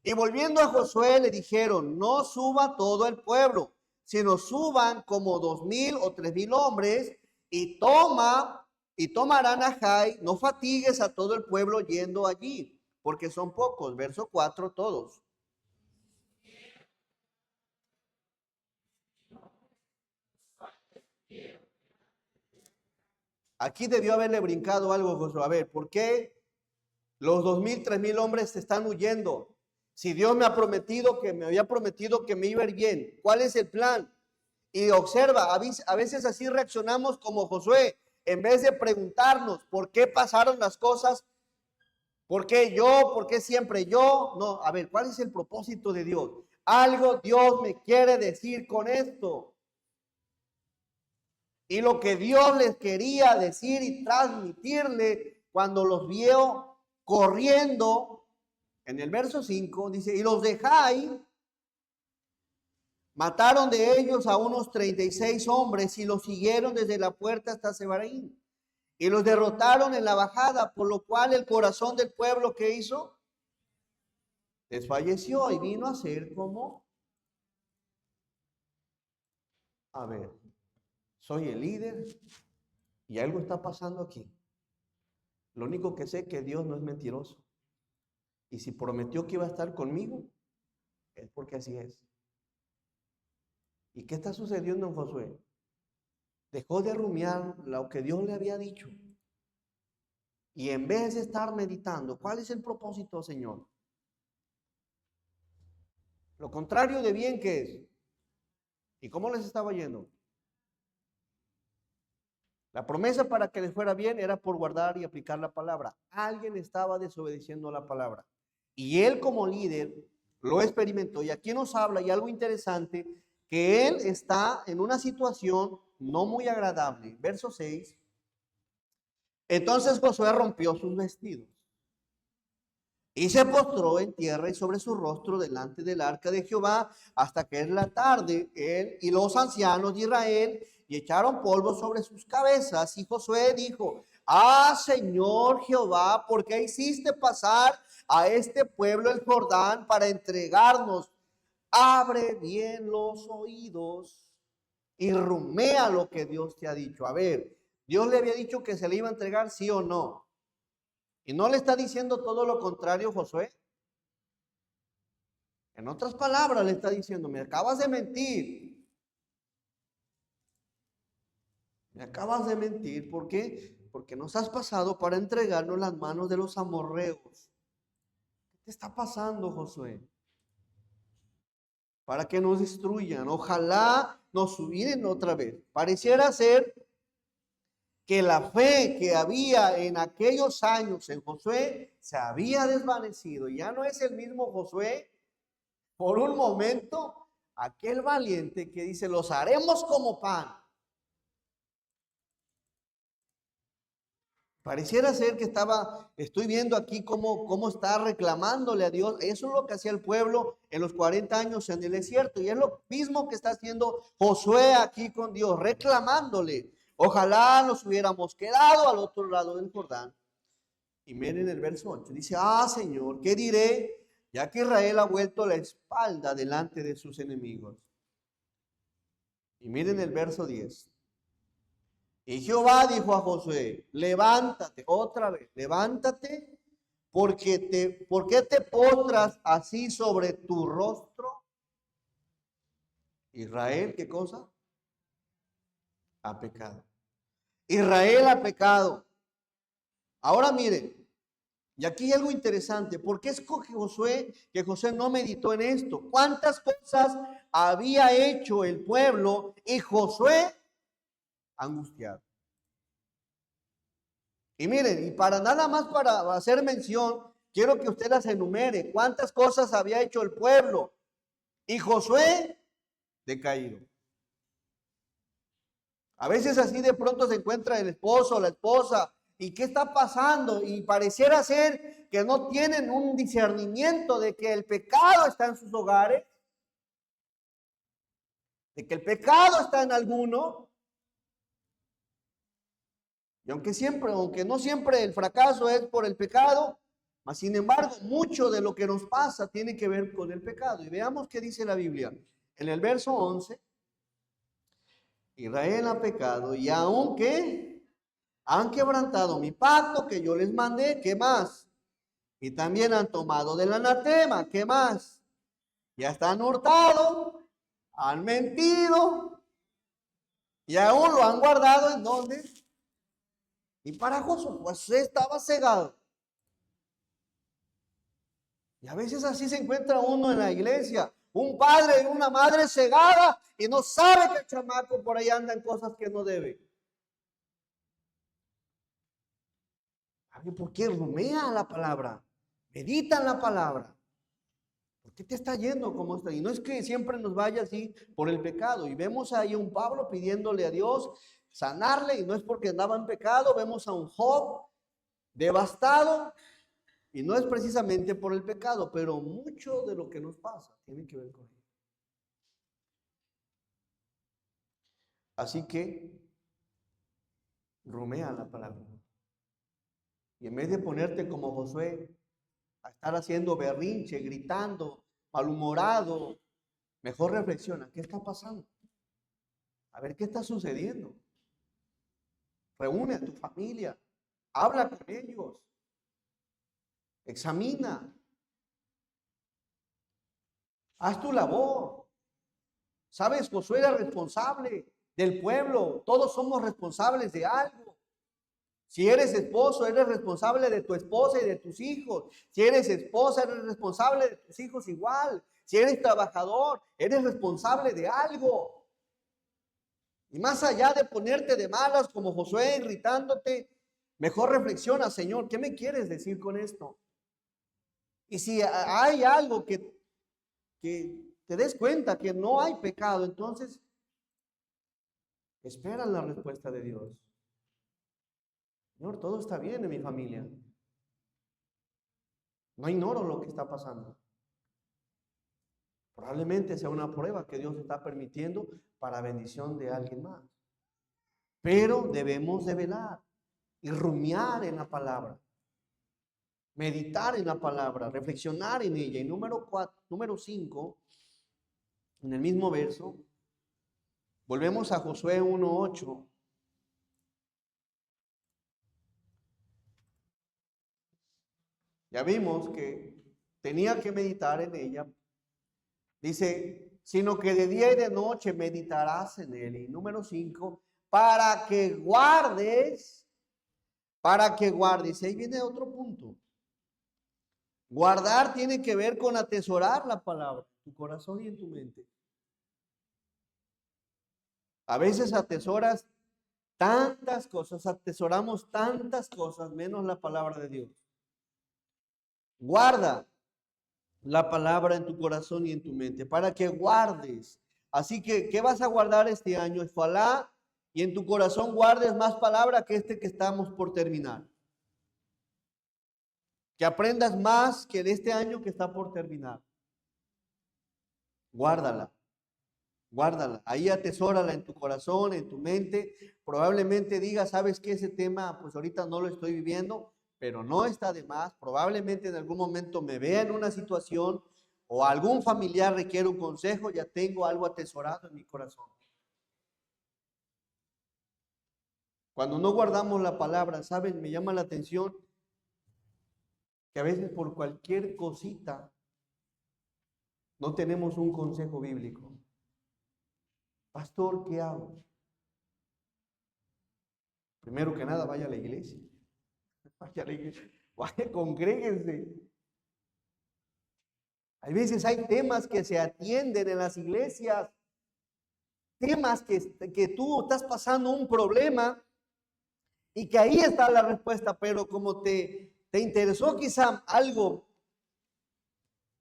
Y volviendo a Josué le dijeron, no suba todo el pueblo, sino suban como 2,000 o 3,000 hombres y tomarán a Jai. No fatigues a todo el pueblo yendo allí, porque son pocos. Verso 4, todos. Aquí debió haberle brincado algo, Josué. A ver, ¿por qué los 2,000, 3,000 hombres están huyendo? Si Dios me había prometido que me iba a ir bien, ¿cuál es el plan? Y observa, a veces así reaccionamos como Josué, en vez de preguntarnos por qué pasaron las cosas, por qué yo, por qué siempre yo. No, a ver, ¿cuál es el propósito de Dios? Algo Dios me quiere decir con esto. Y lo que Dios les quería decir y transmitirle cuando los vio corriendo, en el verso 5, dice, y los de Jai mataron de ellos a unos 36 hombres y los siguieron desde la puerta hasta Sebaraín. Y los derrotaron en la bajada, por lo cual el corazón del pueblo, ¿qué hizo? Desfalleció y vino a ser como, a ver, soy el líder y algo está pasando aquí. Lo único que sé es que Dios no es mentiroso. Y si prometió que iba a estar conmigo, es porque así es. ¿Y qué está sucediendo en Josué? Dejó de rumiar lo que Dios le había dicho. Y en vez de estar meditando, ¿cuál es el propósito, Señor? Lo contrario de bien que es. ¿Y cómo les estaba yendo? La promesa para que les fuera bien era por guardar y aplicar la palabra. Alguien estaba desobedeciendo la palabra. Y él como líder lo experimentó. Y aquí nos habla, y algo interesante, que él está en una situación no muy agradable. Verso 6. Entonces Josué rompió sus vestidos y se postró en tierra y sobre su rostro delante del arca de Jehová hasta que es la tarde. Él y los ancianos de Israel y echaron polvo sobre sus cabezas. Y Josué dijo, Señor Jehová, ¿por qué hiciste pasar a este pueblo el Jordán para entregarnos? Abre bien los oídos y rumea lo que Dios te ha dicho. A ver, Dios le había dicho que se le iba a entregar, sí o no. Y no le está diciendo todo lo contrario, Josué. En otras palabras, le está diciendo, me acabas de mentir. Me acabas de mentir. ¿Por qué? Porque nos has pasado para entregarnos en las manos de los amorreos. ¿Qué te está pasando, Josué? Para que nos destruyan. Ojalá nos subiren otra vez. Pareciera ser que la fe que había en aquellos años en Josué se había desvanecido. Ya no es el mismo Josué. Por un momento, aquel valiente que dice, los haremos como pan. Pareciera ser que estoy viendo aquí cómo está reclamándole a Dios. Eso es lo que hacía el pueblo en los 40 años en el desierto. Y es lo mismo que está haciendo Josué aquí con Dios, reclamándole. Ojalá nos hubiéramos quedado al otro lado del Jordán. Y miren el verso 8. Dice, Señor, ¿qué diré? Ya que Israel ha vuelto la espalda delante de sus enemigos. Y miren el verso 10. Y Jehová dijo a Josué, levántate, otra vez, levántate, ¿por qué te postras así sobre tu rostro? Israel, ¿qué cosa? Ha pecado. Israel ha pecado. Ahora miren, y aquí hay algo interesante. ¿Por qué escoge Josué que Josué no meditó en esto? ¿Cuántas cosas había hecho el pueblo y Josué angustiado? Y miren, y para nada más para hacer mención, quiero que usted las enumere. ¿Cuántas cosas había hecho el pueblo y Josué decaído? A veces así de pronto se encuentra el esposo o la esposa. ¿Y qué está pasando? Y pareciera ser que no tienen un discernimiento de que el pecado está en sus hogares, de que el pecado está en alguno. Y aunque no siempre el fracaso es por el pecado, mas sin embargo, mucho de lo que nos pasa tiene que ver con el pecado. Y veamos qué dice la Biblia. En el verso 11, Israel ha pecado y aunque han quebrantado mi pacto que yo les mandé, ¿qué más? Y también han tomado del anatema, ¿qué más? Ya están hurtados, han mentido y aún lo han guardado ¿en dónde? Y para Josué, pues estaba cegado. Y a veces así se encuentra uno en la iglesia, un padre y una madre cegada y no sabe que el chamaco por ahí anda en cosas que no debe. ¿Por qué rumea la palabra? Medita en la palabra. ¿Por qué te está yendo como está? Y no es que siempre nos vaya así por el pecado. Y vemos ahí a un Pablo pidiéndole a Dios sanarle, y no es porque andaba en pecado. Vemos a un Job devastado, y no es precisamente por el pecado, pero mucho de lo que nos pasa tiene que ver con él. Así que rumea la palabra. Y en vez de ponerte como Josué, a estar haciendo berrinche, gritando, malhumorado, mejor reflexiona, ¿qué está pasando? A ver qué está sucediendo. Reúne a tu familia, habla con ellos, examina, haz tu labor. Sabes, Josué era responsable del pueblo, todos somos responsables de algo. Si eres esposo, eres responsable de tu esposa y de tus hijos. Si eres esposa, eres responsable de tus hijos igual. Si eres trabajador, eres responsable de algo. Y más allá de ponerte de malas como Josué, irritándote, mejor reflexiona, Señor, ¿qué me quieres decir con esto? Y si hay algo que te des cuenta que no hay pecado, entonces espera la respuesta de Dios. Señor, todo está bien en mi familia. No ignoro lo que está pasando. Probablemente sea una prueba que Dios está permitiendo para bendición de alguien más. Pero debemos de velar y rumiar en la palabra. Meditar en la palabra, reflexionar en ella. Y número 5, en el mismo verso, volvemos a Josué 1:8. Ya vimos que tenía que meditar en ella. Dice, sino que de día y de noche meditarás en él. Y número 5, para que guardes. Ahí viene otro punto. Guardar tiene que ver con atesorar la palabra en tu corazón y en tu mente. A veces atesoras Tantas cosas, atesoramos tantas cosas, menos la palabra de Dios. Guarda la palabra en tu corazón y en tu mente, para que guardes. Así que, ¿qué vas a guardar este año? Ojalá y en tu corazón guardes más palabra que este que estamos por terminar. Que aprendas más que en este año que está por terminar. Guárdala. Guárdala, ahí atesórala en tu corazón, en tu mente. Probablemente digas, ¿sabes qué? Ese tema, pues ahorita no lo estoy viviendo, pero no está de más. Probablemente en algún momento me vea en una situación o algún familiar requiere un consejo, ya tengo algo atesorado en mi corazón. Cuando no guardamos la palabra, ¿saben? Me llama la atención que a veces por cualquier cosita no tenemos un consejo bíblico. Pastor, ¿qué hago? Primero que nada, vaya a la iglesia. Vaya a la iglesia. Vaya, congréguense. Hay veces hay temas que se atienden en las iglesias. Temas que tú estás pasando un problema y que ahí está la respuesta, pero como te interesó quizá algo,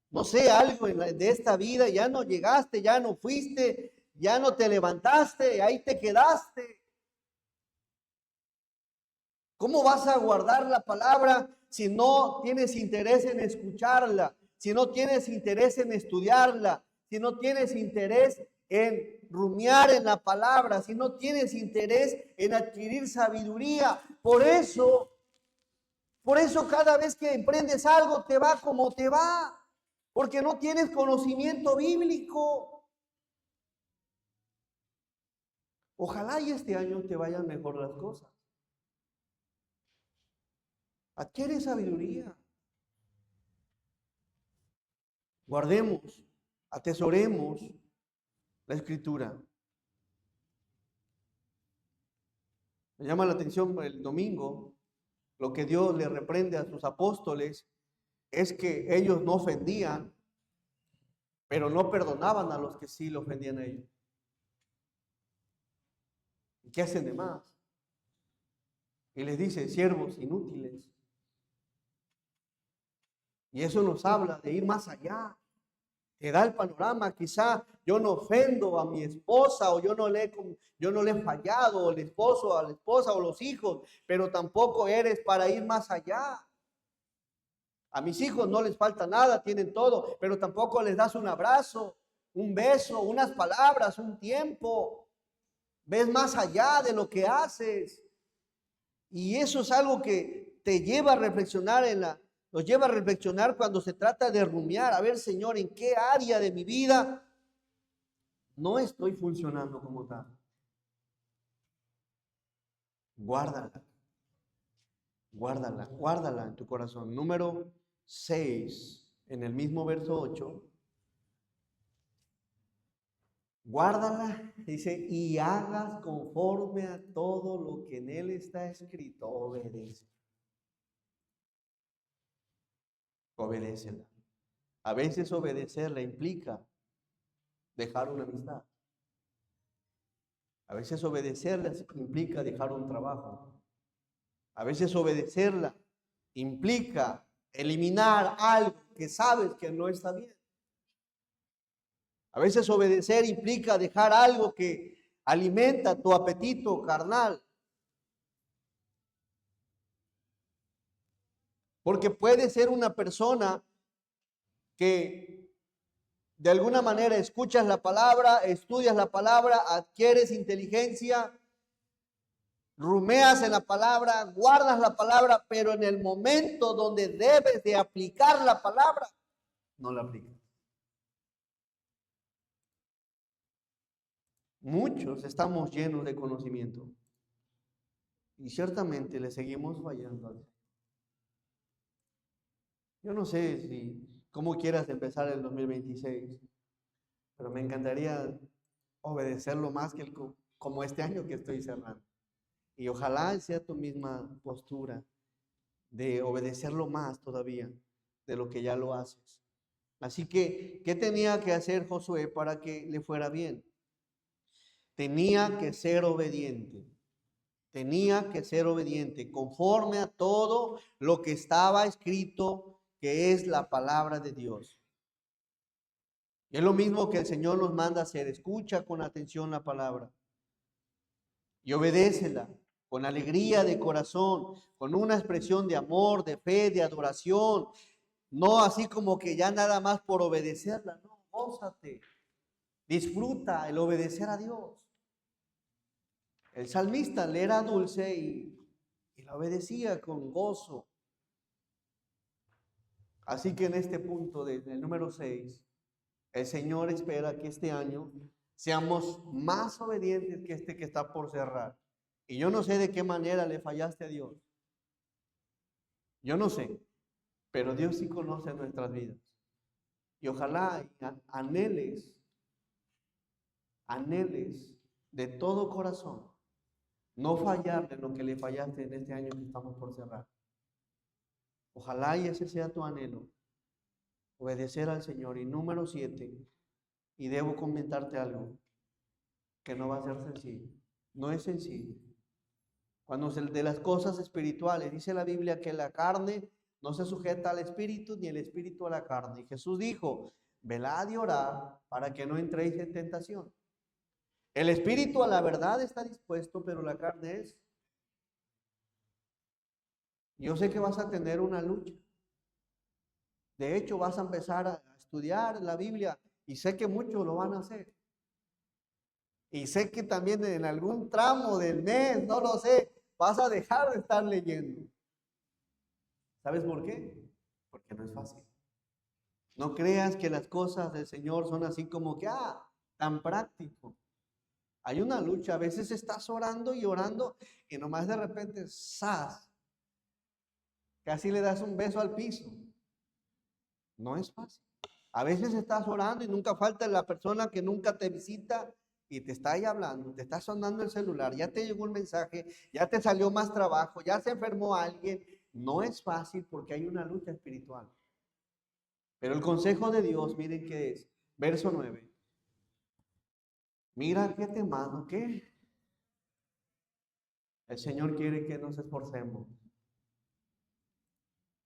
no sé, algo de esta vida, ya no llegaste, ya no fuiste, ya no te levantaste, ahí te quedaste. ¿Cómo vas a guardar la palabra si no tienes interés en escucharla? Si no tienes interés en estudiarla, si no tienes interés en rumiar en la palabra, si no tienes interés en adquirir sabiduría. Por eso cada vez que emprendes algo te va como te va, porque no tienes conocimiento bíblico. Ojalá y este año te vayan mejor las cosas. Adquiere sabiduría. Guardemos, atesoremos la escritura. Me llama la atención el domingo, lo que Dios le reprende a sus apóstoles es que ellos no ofendían, pero no perdonaban a los que sí lo ofendían a ellos. ¿Y qué hacen de más? Y les dice, siervos inútiles. Y eso nos habla de ir más allá. Te da el panorama, quizá yo no ofendo a mi esposa o yo no le he fallado, o el esposo a la esposa o los hijos, pero tampoco eres para ir más allá. A mis hijos no les falta nada, tienen todo, pero tampoco les das un abrazo, un beso, unas palabras, un tiempo. Ves más allá de lo que haces. Y eso es algo que te lleva a reflexionar nos lleva a reflexionar cuando se trata de rumiar. A ver, Señor, ¿en qué área de mi vida no estoy funcionando como tal? Guárdala. Guárdala, guárdala en tu corazón. Número 6, en el mismo verso 8. Guárdala, dice, y hagas conforme a todo lo que en él está escrito. Obedece. Obedécela. A veces obedecerla implica dejar una amistad. A veces obedecerla implica dejar un trabajo. A veces obedecerla implica eliminar algo que sabes que no está bien. A veces obedecer implica dejar algo que alimenta tu apetito carnal. Porque puede ser una persona que de alguna manera escuchas la palabra, estudias la palabra, adquieres inteligencia, rumeas en la palabra, guardas la palabra, pero en el momento donde debes de aplicar la palabra, no la aplicas. Muchos estamos llenos de conocimiento y ciertamente le seguimos fallando a Dios. Yo no sé cómo quieras empezar el 2026, pero me encantaría obedecerlo más que como este año que estoy cerrando. Y ojalá sea tu misma postura de obedecerlo más todavía de lo que ya lo haces. Así que, ¿qué tenía que hacer Josué para que le fuera bien? Tenía que ser obediente. tenía que ser obediente conforme a todo lo que estaba escrito, que es la palabra de Dios. Y es lo mismo que el Señor nos manda hacer. Escucha con atención la palabra y obedécela con alegría de corazón, con una expresión de amor, de fe, de adoración. No así como que ya nada más por obedecerla. No, gózate, disfruta el obedecer a Dios. El salmista le era dulce y la obedecía con gozo. Así que en este punto, desde el número 6, el Señor espera que este año seamos más obedientes que este que está por cerrar. Y yo no sé de qué manera le fallaste a Dios. Yo no sé, pero Dios sí conoce nuestras vidas. Y ojalá anheles de todo corazón no fallarle en lo que le fallaste en este año que estamos por cerrar. Ojalá y ese sea tu anhelo, obedecer al Señor. Y número 7, y debo comentarte algo que no va a ser sencillo. No es sencillo. Cuando se de las cosas espirituales, dice la Biblia que la carne no se sujeta al espíritu, ni el espíritu a la carne. Y Jesús dijo, velad y orad para que no entréis en tentación. El espíritu a la verdad está dispuesto, pero la carne es. Yo sé que vas a tener una lucha. De hecho, vas a empezar a estudiar la Biblia y sé que muchos lo van a hacer. Y sé que también en algún tramo del mes, no lo sé, vas a dejar de estar leyendo. ¿Sabes por qué? Porque no es fácil. No creas que las cosas del Señor son así como que, tan práctico. Hay una lucha, a veces estás orando y orando y nomás de repente, ¡zas! Casi le das un beso al piso. No es fácil. A veces estás orando y nunca falta la persona que nunca te visita y te está ahí hablando, te está sonando el celular, ya te llegó un mensaje, ya te salió más trabajo, ya se enfermó alguien. No es fácil porque hay una lucha espiritual. Pero el consejo de Dios, miren qué es. Verso 9. Mira que te mando, ¿qué? El Señor quiere que nos esforcemos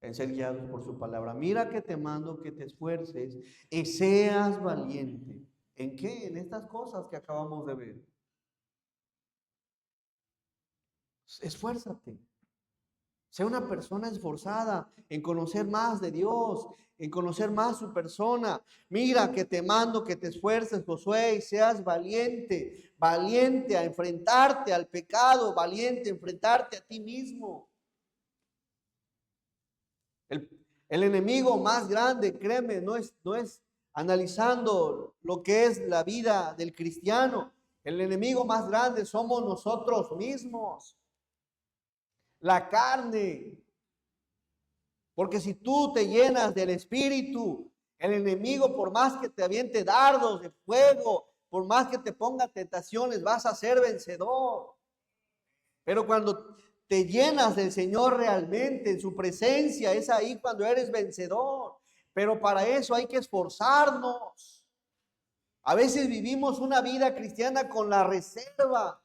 en ser guiados por su palabra. Mira que te mando que te esfuerces y seas valiente. ¿En qué? En estas cosas que acabamos de ver. Esfuérzate. Sea una persona esforzada en conocer más de Dios, en conocer más su persona. Mira que te mando que te esfuerces, Josué, y seas valiente, valiente a enfrentarte al pecado, valiente a enfrentarte a ti mismo. El enemigo más grande, créeme, no es analizando lo que es la vida del cristiano. El enemigo más grande somos nosotros mismos. La carne. Porque si tú te llenas del Espíritu, el enemigo, por más que te aviente dardos de fuego, por más que te ponga tentaciones, vas a ser vencedor. Pero cuando te llenas del Señor realmente, en su presencia, es ahí cuando eres vencedor. Pero para eso hay que esforzarnos. A veces vivimos una vida cristiana con la reserva,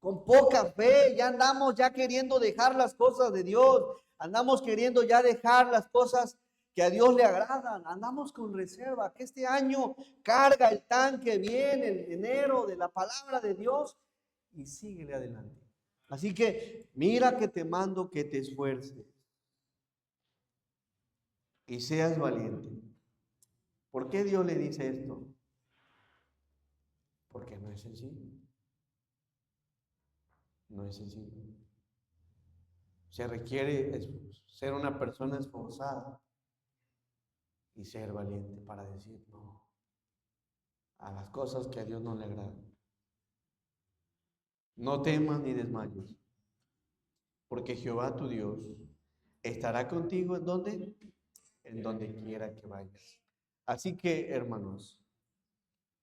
con poca fe, ya andamos ya queriendo dejar las cosas de Dios, andamos queriendo ya dejar las cosas que a Dios le agradan, andamos con reserva, que este año carga el tanque bien, el enero de la palabra de Dios y síguele adelante. Así que mira que te mando que te esfuerces y seas valiente. ¿Por qué Dios le dice esto? Porque no es sencillo. No es sencillo. Se requiere ser una persona esforzada y ser valiente para decir no a las cosas que a Dios no le agradan. No temas ni desmayes, porque Jehová tu Dios estará contigo en donde, en donde quiera que vayas. Así que, hermanos,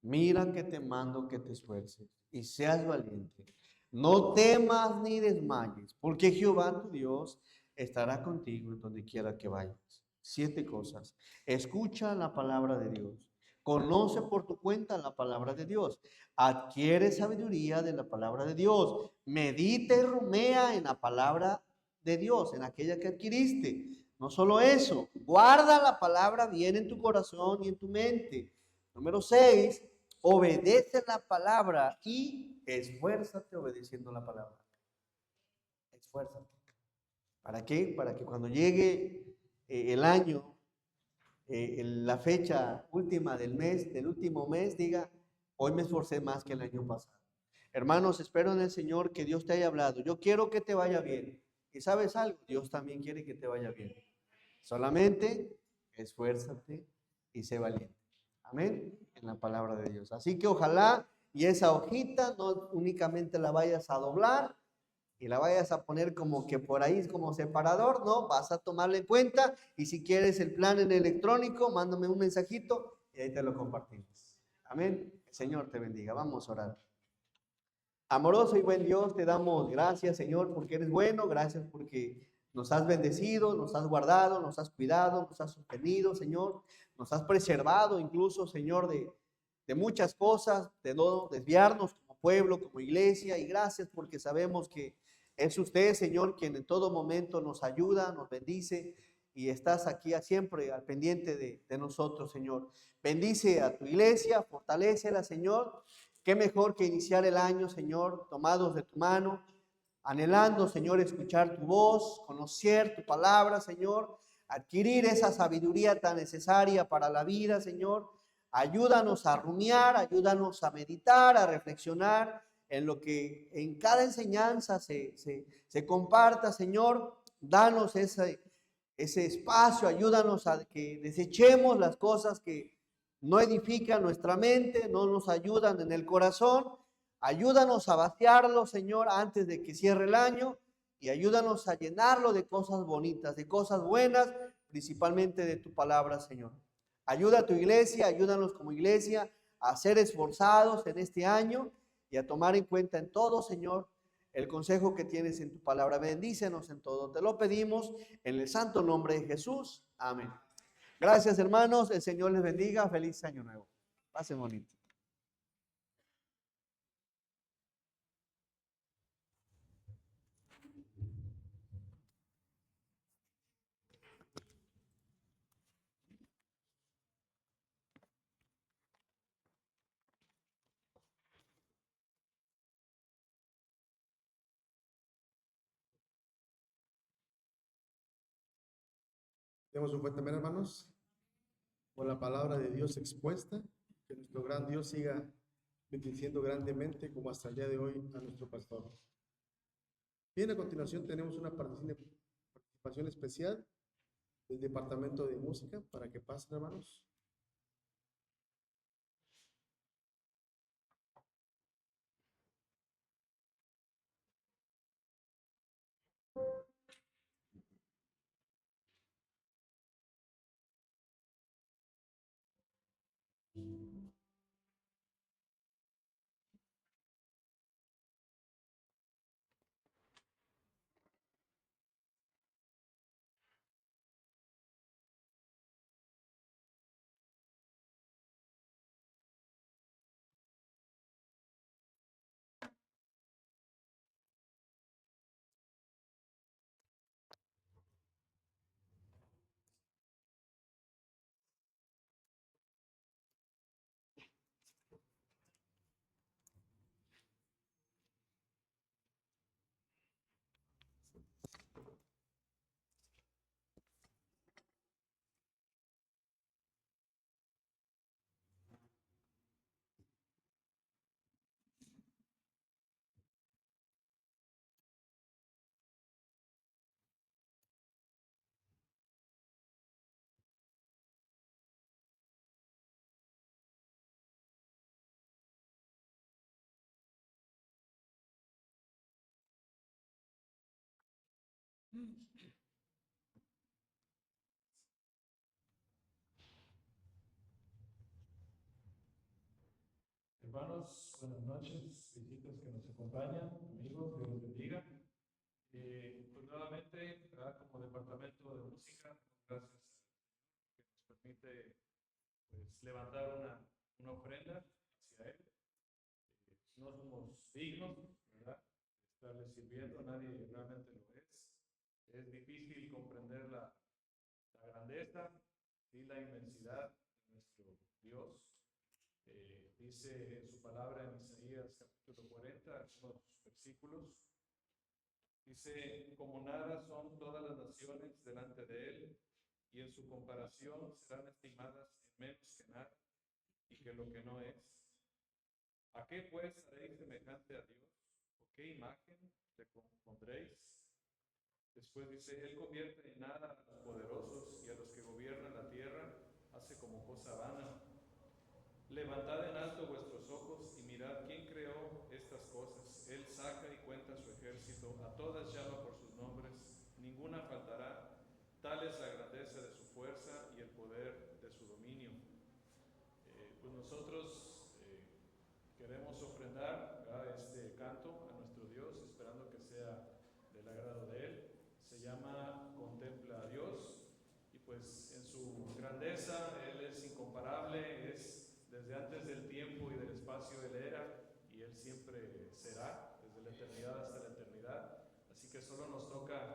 mira que te mando que te esfuerces y seas valiente. No temas ni desmayes, porque Jehová tu Dios estará contigo en donde quiera que vayas. 7 cosas. Escucha la palabra de Dios. Conoce por tu cuenta la palabra de Dios. Adquiere sabiduría de la palabra de Dios. Medita y rumea en la palabra de Dios, en aquella que adquiriste. No solo eso, guarda la palabra bien en tu corazón y en tu mente. Número 6, obedece la palabra y esfuérzate obedeciendo la palabra. Esfuérzate. ¿Para qué? Para que cuando llegue el año, la fecha última del mes, del último mes, diga, hoy me esforcé más que el año pasado. Hermanos, espero en el Señor que Dios te haya hablado. Yo quiero que te vaya bien. Y sabes algo, Dios también quiere que te vaya bien. Solamente esfuérzate y sé valiente. Amén. En la palabra de Dios. Así que ojalá y esa hojita no únicamente la vayas a doblar y la vayas a poner como que por ahí como separador, no, vas a tomarle en cuenta y si quieres el plan en electrónico, mándame un mensajito y ahí te lo compartimos. Amén. El Señor te bendiga. Vamos a orar. Amoroso y buen Dios, te damos gracias, Señor, porque eres bueno, gracias porque nos has bendecido, nos has guardado, nos has cuidado, nos has sostenido, Señor, nos has preservado incluso, Señor, de muchas cosas, de no desviarnos como pueblo, como iglesia, y gracias porque sabemos que es usted, Señor, quien en todo momento nos ayuda, nos bendice, y estás aquí siempre al pendiente de nosotros, Señor. Bendice a tu iglesia, fortalécela, Señor. Qué mejor que iniciar el año, Señor, tomados de tu mano, anhelando, Señor, escuchar tu voz, conocer tu palabra, Señor, adquirir esa sabiduría tan necesaria para la vida, Señor. Ayúdanos a rumiar, ayúdanos a meditar, a reflexionar en lo que en cada enseñanza se comparta, Señor. Danos ese espacio, ayúdanos a que desechemos las cosas que no edifican nuestra mente, no nos ayudan en el corazón. Ayúdanos a vaciarlo, Señor, antes de que cierre el año y ayúdanos a llenarlo de cosas bonitas, de cosas buenas, principalmente de tu palabra, Señor. Ayuda a tu iglesia, ayúdanos como iglesia a ser esforzados en este año y a tomar en cuenta en todo, Señor, el consejo que tienes en tu palabra. Bendícenos en todo. Te lo pedimos en el santo nombre de Jesús. Amén. Gracias, hermanos. El Señor les bendiga. Feliz año nuevo. Pasen bonito. Demos un fuerte amén, hermanos, por la palabra de Dios expuesta. Que nuestro gran Dios siga bendiciendo grandemente, como hasta el día de hoy, a nuestro pastor. Bien, a continuación tenemos una participación especial del Departamento de Música para que pasen, hermanos. Hermanos, buenas noches, visitas que nos acompañan, amigos, Dios los bendiga. Pues nuevamente, como Departamento de Música, gracias que nos permite pues, levantar una una ofrenda hacia Él. No somos dignos, ¿verdad?, de estarle sirviendo, nadie realmente lo es. Es difícil comprender la grandeza y la inmensidad de nuestro Dios. Dice en su palabra en Isaías capítulo 40, algunos versículos, dice: como nada son todas las naciones delante de Él, y en su comparación serán estimadas en menos que nada, y que lo que no es. ¿A qué pues haréis semejante a Dios? ¿O qué imagen le compondréis? Después dice: Él convierte en nada a los poderosos, y a los que gobiernan la tierra hace como cosa vana. Levantad en alto vuestros ojos y mirad quién creó estas cosas. Él saca y cuenta su ejército, a todas llama por sus nombres, ninguna faltará. Tal es la grandeza de su fuerza y el poder de su dominio. Pues nosotros queremos ofrendar este canto a nuestro Dios, esperando que sea del agrado de Él. Se llama Contempla a Dios, y pues en su grandeza Él es incomparable, es desde antes del tiempo y del espacio Él era, y Él siempre será, desde la eternidad hasta la eternidad. Así que solo nos toca